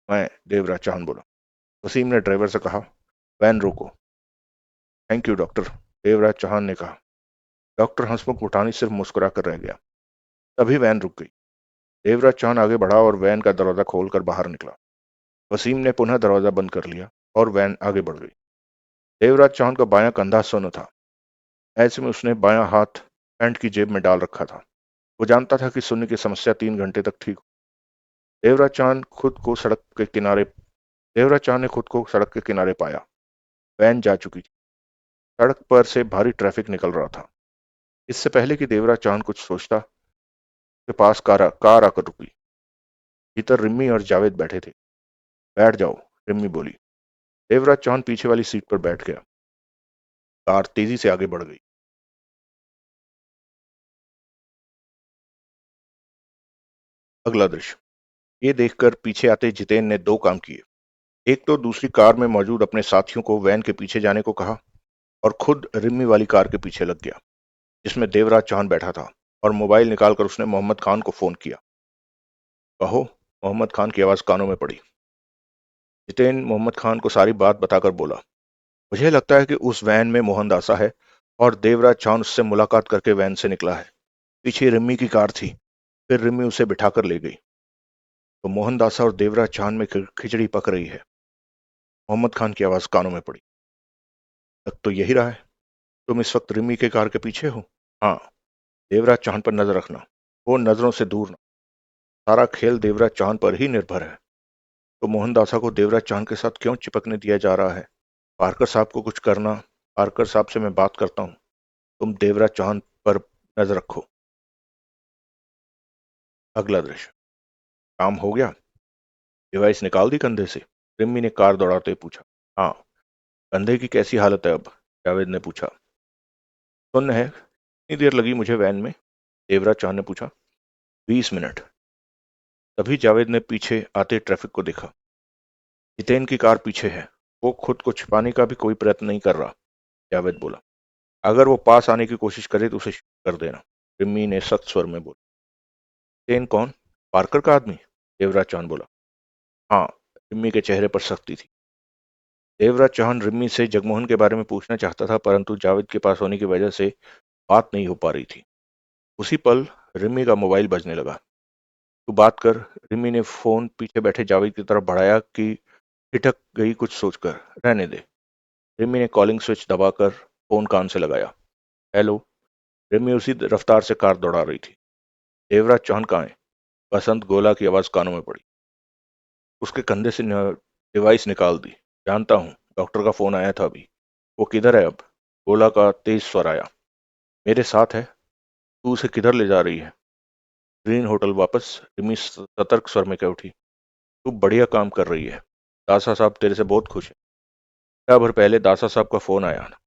Speaker 1: देवराज चांद बोला। वसीम ने ड्राइवर से कहा, वैन रोको। Thank you doctor, Devraj Chauhan ने कहा। डॉक्टर हंसमुख भूटानी सिर्फ मुस्कुरा कर रह गया। तभी वैन रुक गई। देवराज चौहान आगे बढ़ा और वैन का दरवाजा खोलकर बाहर निकला। वसीम ने पुनः दरवाजा बंद कर लिया और वैन आगे बढ़ गई। देवराज चौहान का बायां कंधा सुन्न था। ऐसे में उसने बायां हाथ पैंट की जेब में डाल रखा था। वो जानता था कि सुन्न की समस्या 3 घंटे तक ठीक हो। देवराज चौहान खुद को सड़क के किनारे देवराज चौहान ने खुद को सड़क के किनारे पाया। वैन जा चुकी थी। सड़क पर से भारी ट्रैफिक निकल रहा था। इससे पहले कि देवराज चौहान कुछ सोचता, के पास कार आकर रुकी। भीतर रिम्मी और जावेद बैठे थे। बैठ जाओ, रिम्मी बोली। देवराज चौहान पीछे वाली सीट पर बैठ गया। कार तेजी से आगे बढ़ गई। अगला दृश्य। ये देखकर पीछे आते जितेन ने दो काम किए। एक तो दूसरी कार में मौजूद अपने साथियों को वैन के पीछे जाने को कहा और खुद रिम्मी वाली कार के पीछे लग गया जिसमें देवराज चौहान बैठा था, और मोबाइल निकालकर उसने मोहम्मद खान को फोन किया। कहो, मोहम्मद खान की आवाज कानों में पड़ी। जितेन मोहम्मद खान को सारी बात बताकर बोला, मुझे लगता है कि उस वैन में मोहन दासा है और देवराज चौहान उससे मुलाकात करके वैन से निकला है। पीछे रिम्मी की कार थी, फिर रिम्मी उसे बिठाकर ले गई। तो मोहन दासा और देवराज चौहान में खिचड़ी पक रही है। मोहम्मद खान की आवाज कानों में पड़ी। तक तो यही रहा है। तुम इस वक्त रिम्मी के कार के पीछे हो? हाँ। देवराज चौहान पर नजर रखना, वो नजरों से दूर ना। सारा खेल देवराज चौहान पर ही निर्भर है। तो मोहन दासा को देवराज चौहान के साथ क्यों चिपकने दिया जा रहा है? पारकर साहब को कुछ करना। पारकर साहब से मैं बात करता हूँ। तुम देवराज चौहान पर नजर रखो। अगला दृश्य। काम हो गया? डिवाइस निकाल दी कंधे से? रिम्मी ने कार दौड़ाते पूछा। हाँ। कंधे की कैसी हालत है अब? जावेद ने पूछा। सुन्न है, कितनी देर लगी मुझे वैन में? देवराज चौहान ने पूछा। 20 मिनट। तभी जावेद ने पीछे आते ट्रैफिक को देखा। जितेन की कार पीछे है। वो खुद को छिपाने का भी कोई प्रयत्न नहीं कर रहा। जावेद बोला, अगर वो पास आने की कोशिश करे तो उसे शूट कर देना। रिम्मी ने सख्त स्वर में बोला। जितेन कौन? पार्कर का आदमी? देवराज चौहान बोला। हाँ। रिम्मी के चेहरे पर सख्ती थी। देवराज चौहान रिम्मी से जगमोहन के बारे में पूछना चाहता था, परंतु जावेद के पास होने की वजह से बात नहीं हो पा रही थी। उसी पल रिम्मी का मोबाइल बजने लगा। तू बात कर। रिम्मी ने फोन पीछे बैठे जावेद की तरफ बढ़ाया कि ठिठक गई कुछ सोचकर। रहने दे। रिम्मी ने कॉलिंग स्विच दबाकर फोन कान से लगाया। हेलो। रिम्मी उसी रफ्तार से कार दौड़ा रही थी। देवराज चौहान कहाँ है? बसंत गोला की आवाज कानों में पड़ी। उसके कंधे से डिवाइस निकाल दी। जानता हूँ, डॉक्टर का फोन आया था अभी। वो किधर है अब? गोला का तेज स्वर आया। मेरे साथ है। तू उसे किधर ले जा रही है? ग्रीन होटल वापस। रिमी सतर्क स्वर में कह उठी। तू बढ़िया काम कर रही है। दासा साहब तेरे से बहुत खुश है। क्या भर पहले दासा साहब का फोन आया ना।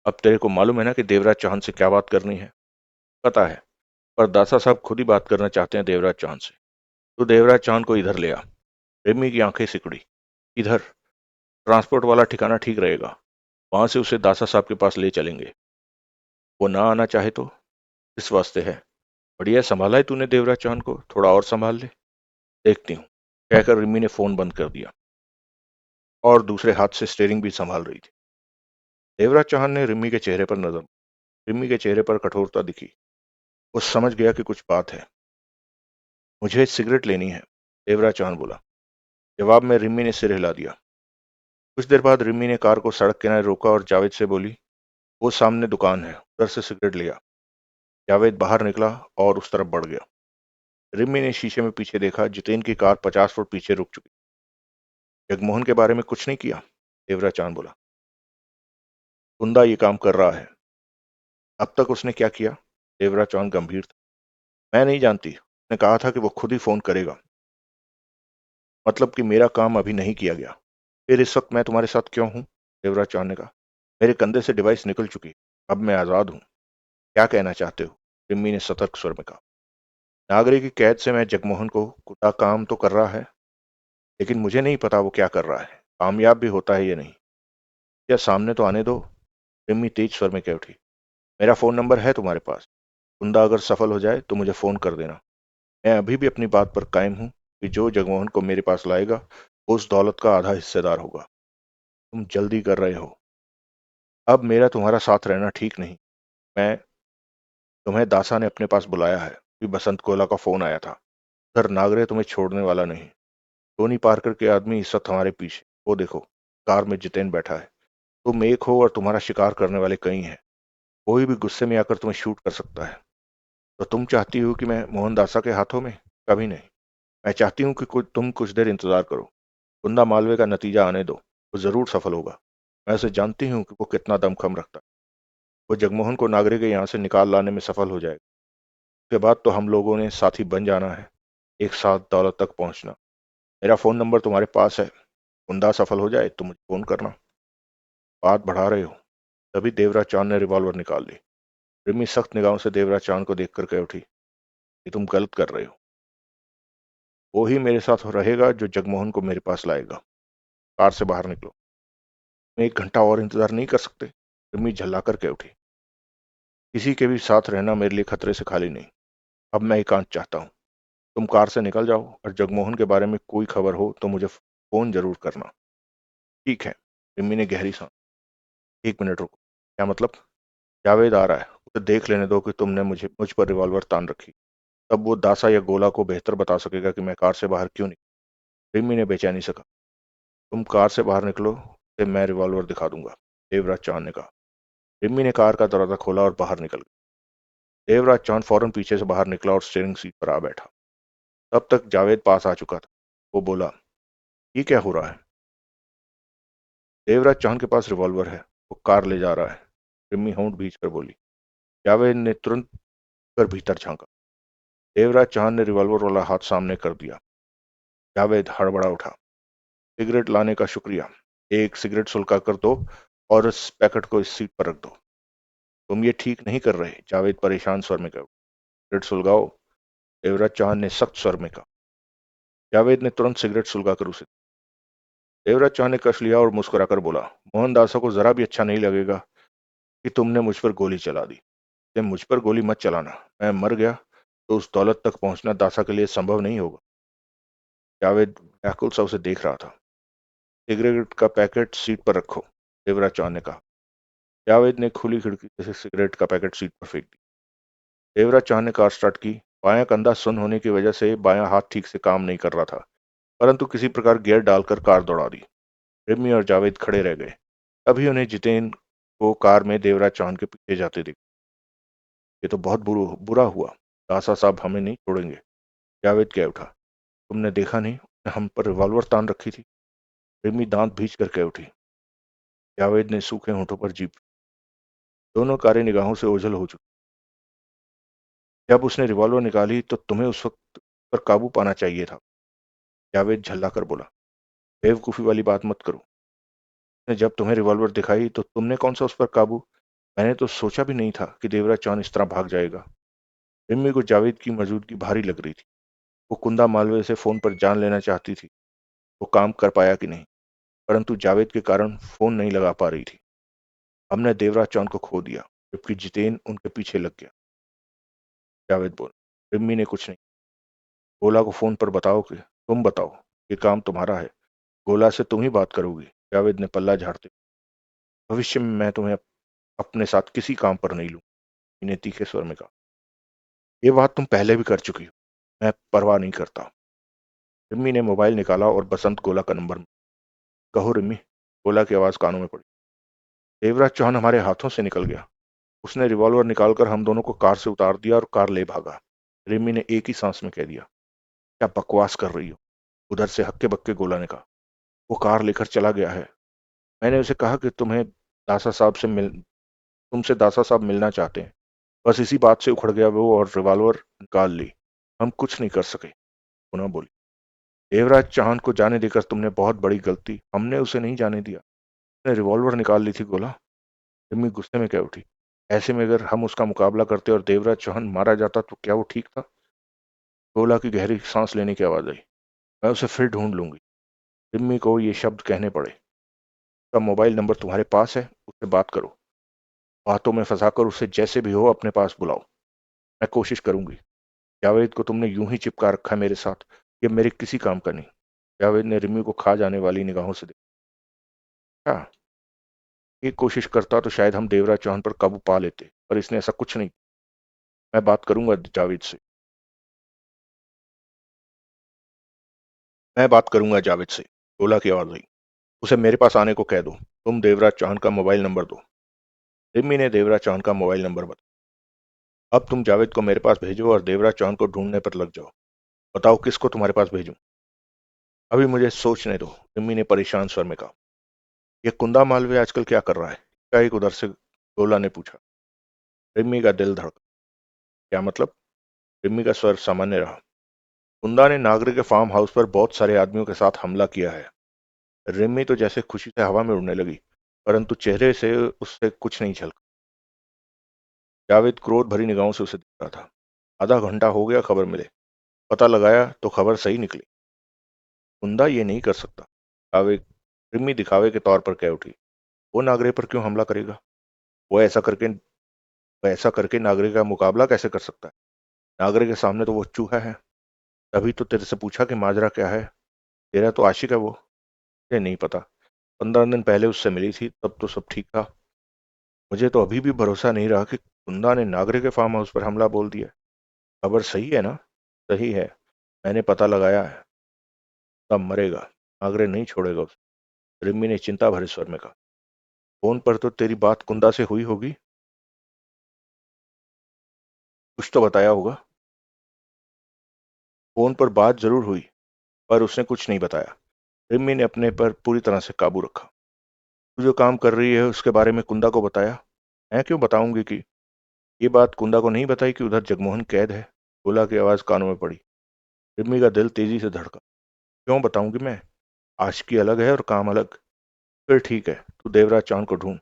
Speaker 1: अब तेरे को मालूम है ना कि देवराज चौहान से क्या बात करनी है? पता है। पर दासा साहब खुद ही बात करना चाहते हैं देवराज चौहान से। तू देवराज चौहान को इधर ले आ। रिमी की आंखें सिकुड़ी। इधर? ट्रांसपोर्ट वाला ठिकाना ठीक रहेगा। वहां से उसे दासा साहब के पास ले चलेंगे। वो ना आना चाहे तो? इस वास्ते है। बढ़िया संभाला है तूने देवराज चौहान को, थोड़ा और संभाल ले। देखती हूँ, कहकर रिमी ने फोन बंद कर दिया और दूसरे हाथ से स्टेयरिंग भी संभाल रही थी। देवराज चौहान ने रिमी के चेहरे पर नजर। रिमी के चेहरे पर कठोरता दिखी। वो समझ गया कि कुछ बात है। मुझे सिगरेट लेनी है, देवराज चौहान बोला। जवाब में रिमी ने सिर हिला दिया। कुछ देर बाद रिमी ने कार को सड़क किनारे रोका और जावेद से बोली, वो सामने दुकान है, उधर से सिगरेट लिया। जावेद बाहर निकला और उस तरफ बढ़ गया। रिमी ने शीशे में पीछे देखा। जितेन की कार 50 फुट पीछे रुक चुकी। जगमोहन के बारे में कुछ नहीं किया? देवराज चौहान बोला। कुंदा ये काम कर रहा है। अब तक उसने क्या किया? देवराज चौहान गंभीर था। मैं नहीं जानती, उसने कहा था कि वो खुद ही फोन करेगा। मतलब कि मेरा काम अभी नहीं किया गया। फिर इस वक्त मैं तुम्हारे साथ क्यों हूं? देवराज चौहान ने कहा। मेरे कंधे से डिवाइस निकल चुकी। अब मैं आजाद हूं। क्या कहना चाहते हो? रिम्मी ने सतर्क स्वर में कहा। नागरिक की कैद से मैं जगमोहन को कुटा काम तो कर रहा है, लेकिन मुझे नहीं पता वो क्या कर रहा है, कामयाब भी होता है या नहीं। या सामने तो आने दो। रिम्मी तेज स्वर में कह उठी। मेरा फोन नंबर है तुम्हारे पास। कुंदा अगर सफल हो जाए तो मुझे फोन कर देना। मैं अभी भी अपनी बात पर कायम हूं कि जो जगमोहन को मेरे पास लाएगा वो उस दौलत का आधा हिस्सेदार होगा। तुम जल्दी कर रहे हो। अब मेरा तुम्हारा साथ रहना ठीक नहीं। मैं तुम्हें दासा ने अपने पास बुलाया है कि बसंत कोला का फोन आया था। उधर नागरे तुम्हें छोड़ने वाला नहीं। टोनी पार्कर के आदमी इस वक्त हमारे पीछे। वो देखो, कार में जितेन बैठा है। तुम एक हो और तुम्हारा शिकार करने वाले कई हैं। कोई भी गुस्से में आकर तुम्हें शूट कर सकता है। तो तुम चाहती हो कि मैं मोहन दासा के हाथों में? कभी नहीं। मैं चाहती हूँ कि तुम कुछ देर इंतजार करो। कुंदा मालवे का नतीजा आने दो। वो जरूर सफल होगा। मैं उसे जानती हूँ कि वो कितना दमखम रखता है। वो जगमोहन को नागरे के यहाँ से निकाल लाने में सफल हो जाएगा। उसके बाद तो हम लोगों ने साथी बन जाना है, एक साथ दौलत तक पहुंचना। मेरा फोन नंबर तुम्हारे पास है। कुंदा सफल हो जाए तो मुझे फोन करना। बात बढ़ा रहे हो। तभी देवराज चांद ने रिवॉल्वर निकाल ली। रिमी सख्त निगाहों से देवराज चांद को देखकर कह उठी, कि तुम गलत कर रहे हो। वो ही मेरे साथ रहेगा जो जगमोहन को मेरे पास लाएगा। कार से बाहर निकलो। मैं 1 घंटा और इंतजार नहीं कर सकते? रिमी झल्लाकर कह उठी। किसी के भी साथ रहना मेरे लिए खतरे से खाली नहीं। अब मैं एकांत चाहता हूँ। तुम कार से निकल जाओ और जगमोहन के बारे में कोई खबर हो तो मुझे फोन जरूर करना। ठीक है। रिमी ने गहरी सांस। 1 मिनट रुको। क्या मतलब? जावेद आ रहा है, उसे देख लेने दो कि तुमने मुझ पर रिवॉल्वर तान रखी। तब वो दासा या गोला को बेहतर बता सकेगा कि मैं कार से बाहर क्यों निकला। रिमी ने बेचैनी से कहा। तुम कार से बाहर निकलो, तो मैं रिवॉल्वर दिखा दूंगा, देवराज चौहान ने कहा। रिमी ने कार का दरवाजा खोला और बाहर निकल गया। देवराज चौहान फौरन पीछे से बाहर निकला और स्टीयरिंग सीट पर आ बैठा। तब तक जावेद पास आ चुका था। वो बोला, ये क्या हो रहा है? देवराज चौहान के पास रिवॉल्वर है, वो कार ले जा रहा है, रिमी होंठ भींच कर बोली। जावेद ने तुरंत कर भीतर झांका। देवराज चौहान ने रिवॉल्वर वाला हाथ सामने कर दिया। जावेद हड़बड़ा उठा। सिगरेट लाने का शुक्रिया। एक सिगरेट सुलगा कर दो और इस पैकेट को इस सीट पर रख दो। तुम ये ठीक नहीं कर रहे, जावेद परेशान स्वर में कहा। सिगरेट सुलगाओ, देवराज चौहान ने सख्त स्वर में कहा। जावेद ने तुरंत सिगरेट सुलगाकर उसे। देवराज चौहान ने कश लिया और मुस्कुराकर बोला, मोहनदासा को जरा भी अच्छा नहीं लगेगा कि तुमने मुझ पर गोली चला दी। ते मुझ पर गोली मत चलाना, मैं मर गया तो उस दौलत तक पहुंचना दासा के लिए संभव नहीं होगा। जावेद व्याकुल सा उसे देख रहा था। सिगरेट का पैकेट सीट पर रखो, देवराज चौहान ने कहा। जावेद ने खुली खिड़की से सिगरेट का पैकेट सीट पर फेंक दिया। देवराज चौहान ने कार स्टार्ट की। बायां कंधा सुन्न होने की वजह से बायां हाथ ठीक से काम नहीं कर रहा था, परंतु किसी प्रकार गियर डालकर कार दौड़ा दी। रिमी और जावेद खड़े रह गए। तभी उन्हें जितेन को कार में देवराज चौहान के पीछे जाते दिख। ये तो बहुत बुरा हुआ, दासा साहब हमें नहीं छोड़ेंगे। जावेद कह उठा। तुमने देखा नहीं, उसने हम पर रिवॉल्वर तान रखी थी। रिमी दांत भींच कर कह उठी। जावेद ने सूखे होंठों पर जीप। दोनों कारें निगाहों से ओझल हो चुकी। जब उसने रिवॉल्वर निकाली तो तुम्हें उस वक्त पर काबू पाना चाहिए था, जावेद झल्लाकर बोला। बेवकूफी वाली बात मत करो। उसने जब तुम्हें रिवॉल्वर दिखाई तो तुमने कौन सा उस पर काबू। मैंने तो सोचा भी नहीं था कि देवराज चौहान इस तरह भाग जाएगा। रिम्मी को जावेद की मौजूदगी भारी लग रही थी। वो कुंदा मालवीय से फोन पर जान लेना चाहती थी वो काम कर पाया कि नहीं, परंतु जावेद के कारण फोन नहीं लगा पा रही थी। हमने देवराज चौहान को खो दिया, जबकि जितेन उनके पीछे लग गया, जावेद बोला। रिम्मी ने कुछ नहीं। गोला को फोन पर बताओ कि तुम बताओ, ये काम तुम्हारा है। गोला से तुम ही बात करोगी, जावेद ने पल्ला झाड़ते। भविष्य में मैं तुम्हें अपने साथ किसी काम पर नहीं लूं, ने तीखे स्वर में कहा। ये बात तुम पहले भी कर चुकी हो, मैं परवाह नहीं करता। रिम्मी ने मोबाइल निकाला और बसंत गोला का नंबर। कहो रिम्मी, गोला की आवाज कानों में पड़ी। देवराज चौहान हमारे हाथों से निकल गया। उसने रिवॉल्वर निकालकर हम दोनों को कार से उतार दिया और कार ले भागा, रिम्मी ने एक ही सांस में कह दिया। क्या बकवास कर रही हो, उधर से हक्के बक्के गोला ने कहा। वो कार लेकर चला गया है। मैंने उसे कहा कि दासा साहब से मिल तुमसे दासा साहब मिलना चाहते हैं। बस इसी बात से उखड़ गया वो और रिवॉल्वर निकाल ली। हम कुछ नहीं कर सके, पुनः बोली। देवराज चौहान को जाने देकर तुमने बहुत बड़ी गलती, हमने उसे नहीं जाने दिया। उसने रिवॉल्वर निकाल ली थी गोला, रिम्मी गुस्से में कह उठी। ऐसे में अगर हम उसका मुकाबला करते और देवराज चौहान मारा जाता तो क्या वो ठीक था। गोला की गहरी सांस लेने की आवाज आई। मैं उसे फिर ढूंढ लूंगी। रिम्मी को ये शब्द कहने पड़े। उसका मोबाइल नंबर तुम्हारे पास है, उससे बात करो। बातों में फंसाकर उसे जैसे भी हो अपने पास बुलाओ। मैं कोशिश करूंगी। जावेद को तुमने यूं ही चिपका रखा है मेरे साथ, ये मेरे किसी काम का नहीं। जावेद ने रिम्मी को खा जाने वाली निगाहों से देखा। एक कोशिश करता तो शायद हम देवराज चौहान पर काबू पा लेते, पर इसने ऐसा कुछ नहीं। मैं बात करूंगा जावेद से। मैं बात करूंगा जावेद से, गोला की आवाज आई। उसे मेरे पास आने को कह दो। तुम देवराज चौहान का मोबाइल नंबर दो। रिम्मी ने देवराज चौहान का मोबाइल नंबर बताया। अब तुम जावेद को मेरे पास भेजो और देवराज चौहान को ढूंढने पर लग जाओ। बताओ किसको तुम्हारे पास भेजूं। अभी मुझे सोचने दो, रिम्मी ने परेशान स्वर में कहा। यह कुंदा मालवीय आजकल क्या कर रहा है, क्या एक उधर से गोला ने पूछा। रिम्मी का दिल धड़का। क्या मतलब। रिम्मी का स्वर सामान्य रहा। कुंदा ने नागरिक के फार्म हाउस पर बहुत सारे आदमियों के साथ हमला किया है। रिम्मी तो जैसे खुशी से हवा में उड़ने लगी, परंतु चेहरे से उससे कुछ नहीं झलका। जावेद क्रोध भरी निगाहों से उसे देख रहा था। आधा घंटा हो गया खबर मिले, पता लगाया तो खबर सही निकली। कुंदा ये नहीं कर सकता, जावेद रिम्मी दिखावे के तौर पर कह उठी। वो नागरिक पर क्यों हमला करेगा। वो ऐसा करके नागरिक का मुकाबला कैसे कर सकता है। नागरिक के सामने तो वो चूहा है। तभी तो तेरे से पूछा कि माजरा क्या है। तेरा तो आशिक है वो। मुझे नहीं पता, 15 दिन पहले उससे मिली थी, तब तो सब ठीक था। मुझे तो अभी भी भरोसा नहीं रहा कि कुंदा ने नागरिक के फार्म हाउस पर हमला बोल दिया। खबर सही है ना। सही है, मैंने पता लगाया है। तब मरेगा, नागरे नहीं छोड़ेगा उसे, रिम्मी ने चिंता भरे स्वर में कहा। फोन पर तो तेरी बात कुंदा से हुई होगी, कुछ तो बताया होगा। फोन पर बात जरूर हुई, पर उसने कुछ नहीं बताया। रिम्मी ने अपने पर पूरी तरह से काबू रखा। तू जो काम कर रही है उसके बारे में कुंदा को बताया। मैं क्यों बताऊंगी कि ये बात कुंदा को नहीं बताई कि उधर जगमोहन कैद है। गोला की आवाज कानों में पड़ी। रिम्मी का दिल तेजी से धड़का। क्यों बताऊंगी मैं। आशिकी अलग है और काम अलग। फिर ठीक है, तू देवराज चांद को ढूंढ।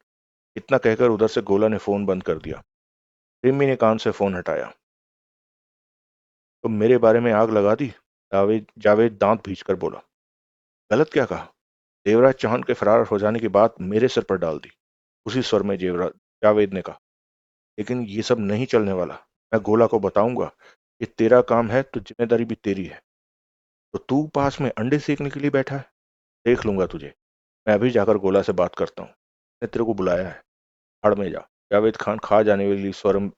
Speaker 1: इतना कहकर उधर से गोला ने फोन बंद कर दिया। रिम्मी ने कान से फोन हटाया। तो मेरे बारे में आग लगा दी, जावेद जावेद दांत भींचकर बोला। गलत क्या कहा? देवराज चौहान के फरार हो जाने की बात मेरे सिर पर डाल दी, उसी स्वर में जावेद ने कहा। लेकिन ये सब नहीं चलने वाला। मैं गोला को बताऊंगा कि तेरा काम है तो जिम्मेदारी भी तेरी है। तो तू पास में अंडे सेकने के लिए बैठा है? देख लूंगा तुझे। मैं अभी जाकर गोला से बात करता हूँ। मैंने तेरे को बुलाया है। भाड़ में जा। जावेद खान खा जाने वाली स्वर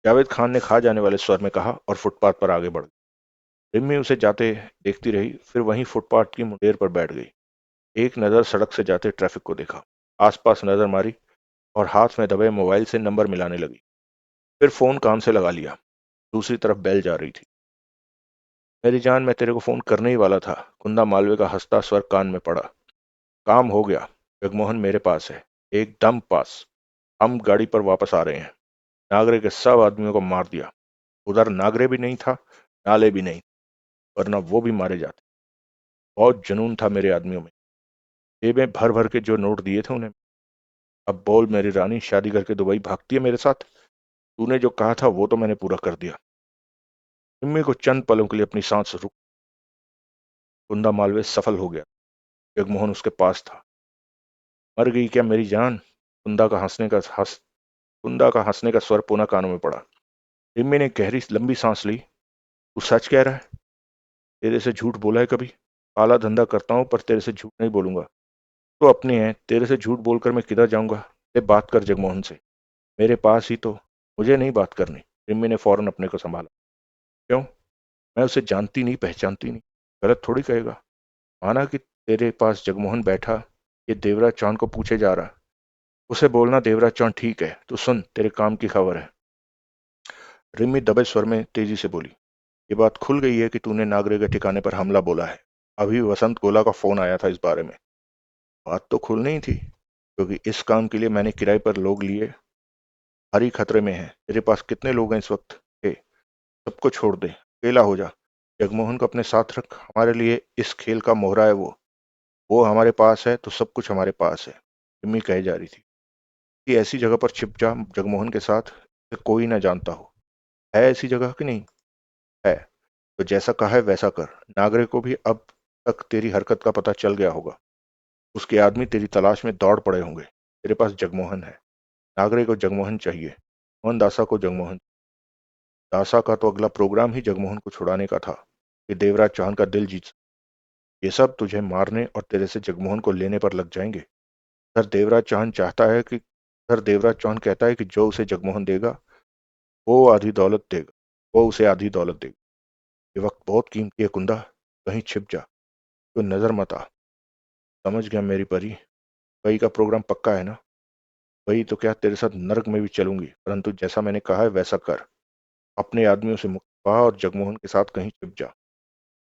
Speaker 1: जावेद खान ने खा जाने वाले स्वर में कहा और फुटपाथ पर आगे बढ़ गई। रिम्मी उसे जाते देखती रही, फिर वहीं फुटपाथ की मुंडेर पर बैठ गई। एक नज़र सड़क से जाते ट्रैफिक को देखा, आसपास नजर मारी और हाथ में दबे मोबाइल से नंबर मिलाने लगी। फिर फोन कान से लगा लिया। दूसरी तरफ बेल जा रही थी। मेरी जान, मैं तेरे को फोन करने ही वाला था। कुंदा मालवीय का हंसता स्वर कान में पड़ा। काम हो गया। जगमोहन मेरे पास है, एकदम पास। हम गाड़ी पर वापस आ रहे हैं। नागरे के सब आदमियों को मार दिया। उधर नागरे भी नहीं था, नाले भी नहीं, वरना वो भी मारे जाते। बहुत जुनून था मेरे आदमियों में। जेबें भर भर के जो नोट दिए थे उन्हें। अब बोल मेरी रानी, शादी करके दुबई भागती है मेरे साथ? तूने जो कहा था वो तो मैंने पूरा कर दिया। इम्मी को चंद पलों के लिए अपनी सांस रुक। कुंदा मालवीय सफल हो गया। जगमोहन उसके पास था। मर गई क्या मेरी जान? कुंदा का हंसने का स्वर पुनः कानों में पड़ा। रिम्मी ने गहरी लंबी सांस ली। तू सच कह रहा है? तेरे से झूठ बोला है कभी? काला धंधा करता हूं पर तेरे से झूठ नहीं बोलूंगा। तो अपने हैं, तेरे से झूठ बोलकर मैं किधर जाऊंगा? ते बात कर जगमोहन से। मेरे पास ही तो। मुझे नहीं बात करनी। रिम्मी ने फौरन अपने को संभाला। क्यों? मैं उसे जानती नहीं, पहचानती नहीं। गलत थोड़ी कहेगा। माना कि तेरे पास जगमोहन बैठा, ये देवराज चौहान को पूछे जा रहा। उसे बोलना देवराज चौहान ठीक है, तू सुन तेरे काम की खबर है। रिम्मी दबे स्वर में तेजी से बोली। ये बात खुल गई है कि तूने नागरे के ठिकाने पर हमला बोला है। अभी वसंत गोला का फोन आया था इस बारे में। बात तो खुल नहीं थी, क्योंकि इस काम के लिए मैंने किराए पर लोग लिए। हरी खतरे में है। तेरे पास कितने लोग हैं इस वक्त? ए, सबको छोड़ दे, अकेला हो जा। जगमोहन को अपने साथ रख। हमारे लिए इस खेल का मोहरा है वो हमारे पास है तो सब कुछ हमारे पास है। रिम्मी कहे जा रही थी कि ऐसी जगह पर छिप जा जगमोहन के साथ कि कोई ना जानता हो। है ऐसी जगह कि नहीं? है। तो जैसा कहा है वैसा कर। नागरे को भी अब तक तेरी हरकत का पता चल गया होगा। उसके आदमी तेरी तलाश में दौड़ पड़े होंगे। तेरे पास जगमोहन है। नागरे को जगमोहन चाहिए। मोहन दासा को जगमोहन। दासा का तो अगला प्रोग्राम ही जगमोहन को छुड़ाने का था, कि देवराज चौहान का दिल जीत। ये सब तुझे मारने और तेरे से जगमोहन को लेने पर लग जाएंगे। सर देवराज चौहान चाहता है कि सर देवराज चौहान कहता है कि जो उसे जगमोहन देगा वो आधी दौलत देगा वो उसे आधी दौलत देगा। ये वक्त बहुत कीमती है कुंदा। कहीं छिप जा। तो नजर मत आ। समझ गया मेरी परी। वही का प्रोग्राम पक्का है ना? वही तो क्या, तेरे साथ नरक में भी चलूंगी, परंतु जैसा मैंने कहा है वैसा कर। अपने आदमियों से मुक्त पा और जगमोहन के साथ कहीं छिप जा।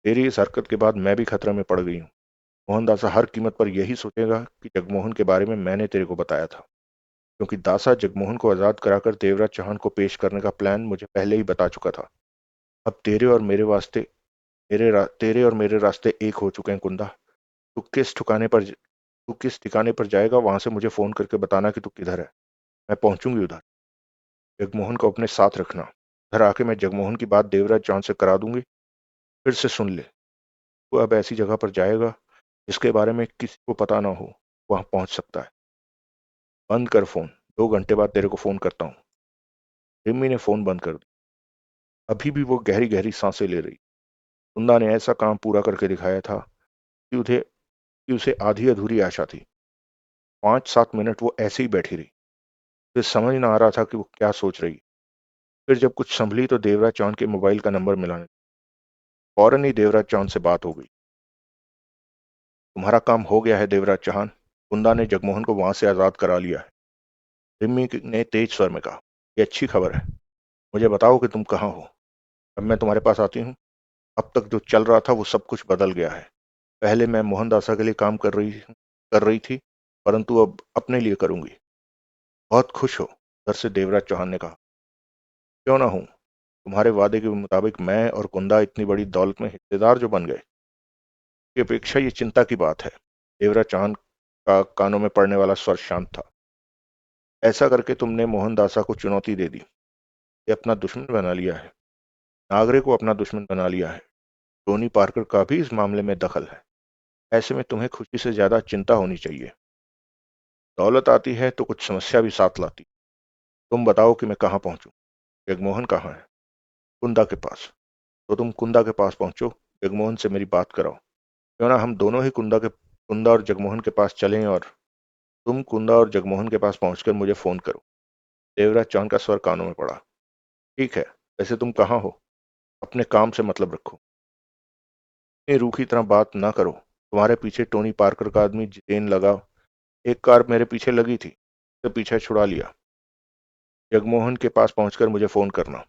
Speaker 1: तेरी इस हरकत के बाद मैं भी खतरे में पड़ गई हूँ। मोहनदासा हर कीमत पर यही सोचेगा कि जगमोहन के बारे में मैंने तेरे को बताया था, क्योंकि दासा जगमोहन को आजाद कराकर देवराज चौहान को पेश करने का प्लान मुझे पहले ही बता चुका था। अब तेरे और मेरे रास्ते एक हो चुके हैं कुंदा। तू किस ठिकाने पर जाएगा वहां से मुझे फोन करके बताना कि तू किधर है। मैं पहुंचूंगी उधर। जगमोहन को अपने साथ रखना। उधर आके मैं जगमोहन की बात देवराज चौहान से करा दूंगी। फिर से सुन ले, तू अब ऐसी जगह पर जाएगा जिसके बारे में किसी को पता ना हो। वहां पहुंच सकता है। बंद कर फोन। 2 घंटे बाद तेरे को फोन करता हूँ। रिम्मी ने फोन बंद कर दिया। अभी भी वो गहरी गहरी सांसें ले रही। कुंदा ने ऐसा काम पूरा करके दिखाया था कि उसे आधी अधूरी आशा थी। 5-7 मिनट वो ऐसे ही बैठी रही। उसे समझ ना आ रहा था कि वो क्या सोच रही। फिर जब कुछ संभली तो देवराज चौहान के मोबाइल का नंबर मिलाने। फौरन ही देवराज चौहान से बात हो गई। तुम्हारा काम हो गया है देवराज चौहान। कुंदा ने जगमोहन को वहां से आजाद करा लिया है। रिम्मी ने तेज स्वर में कहा। यह अच्छी खबर है। मुझे बताओ कि तुम कहाँ हो। अब मैं तुम्हारे पास आती हूँ। अब तक जो चल रहा था वो सब कुछ बदल गया है। पहले मैं मोहन दासा के लिए काम कर रही थी, परंतु अब अपने लिए करूंगी। बहुत खुश हो? घर से देवराज चौहान ने कहा। क्यों ना हूं। तुम्हारे वादे के मुताबिक मैं और कुंदा इतनी बड़ी दौलत में हिस्सेदार जो बन गए, की अपेक्षा ये चिंता की बात है। देवराज चौहान का कानों में पड़ने वाला स्वर शांत था। ऐसा करके तुमने मोहनदासा को चुनौती दे दी। ये अपना दुश्मन बना लिया है। नागरे को अपना दुश्मन बना लिया है। टोनी पार्कर का भी इस मामले में दखल है। ऐसे में तुम्हें खुशी से ज्यादा चिंता होनी चाहिए। दौलत आती है तो कुछ समस्या भी साथ लाती। तुम बताओ कि मैं कहाँ पहुंचूं? जगमोहन कहाँ है? कुंदा के पास। तो तुम कुंदा के पास पहुंचो। जगमोहन से मेरी बात कराओ। क्यों ना हम दोनों ही कुंदा और जगमोहन के पास चलें, और तुम कुंदा और जगमोहन के पास पहुंचकर मुझे फोन करो। देवराज चौहान का स्वर कानों में पड़ा। ठीक है। वैसे तुम कहाँ हो? अपने काम से मतलब रखो। इतनी रूखी तरह बात ना करो। तुम्हारे पीछे टोनी पार्कर का आदमी जितेन लगा। एक कार मेरे पीछे लगी थी, तो पीछे छुड़ा लिया। जगमोहन के पास पहुंचकर मुझे फोन करना।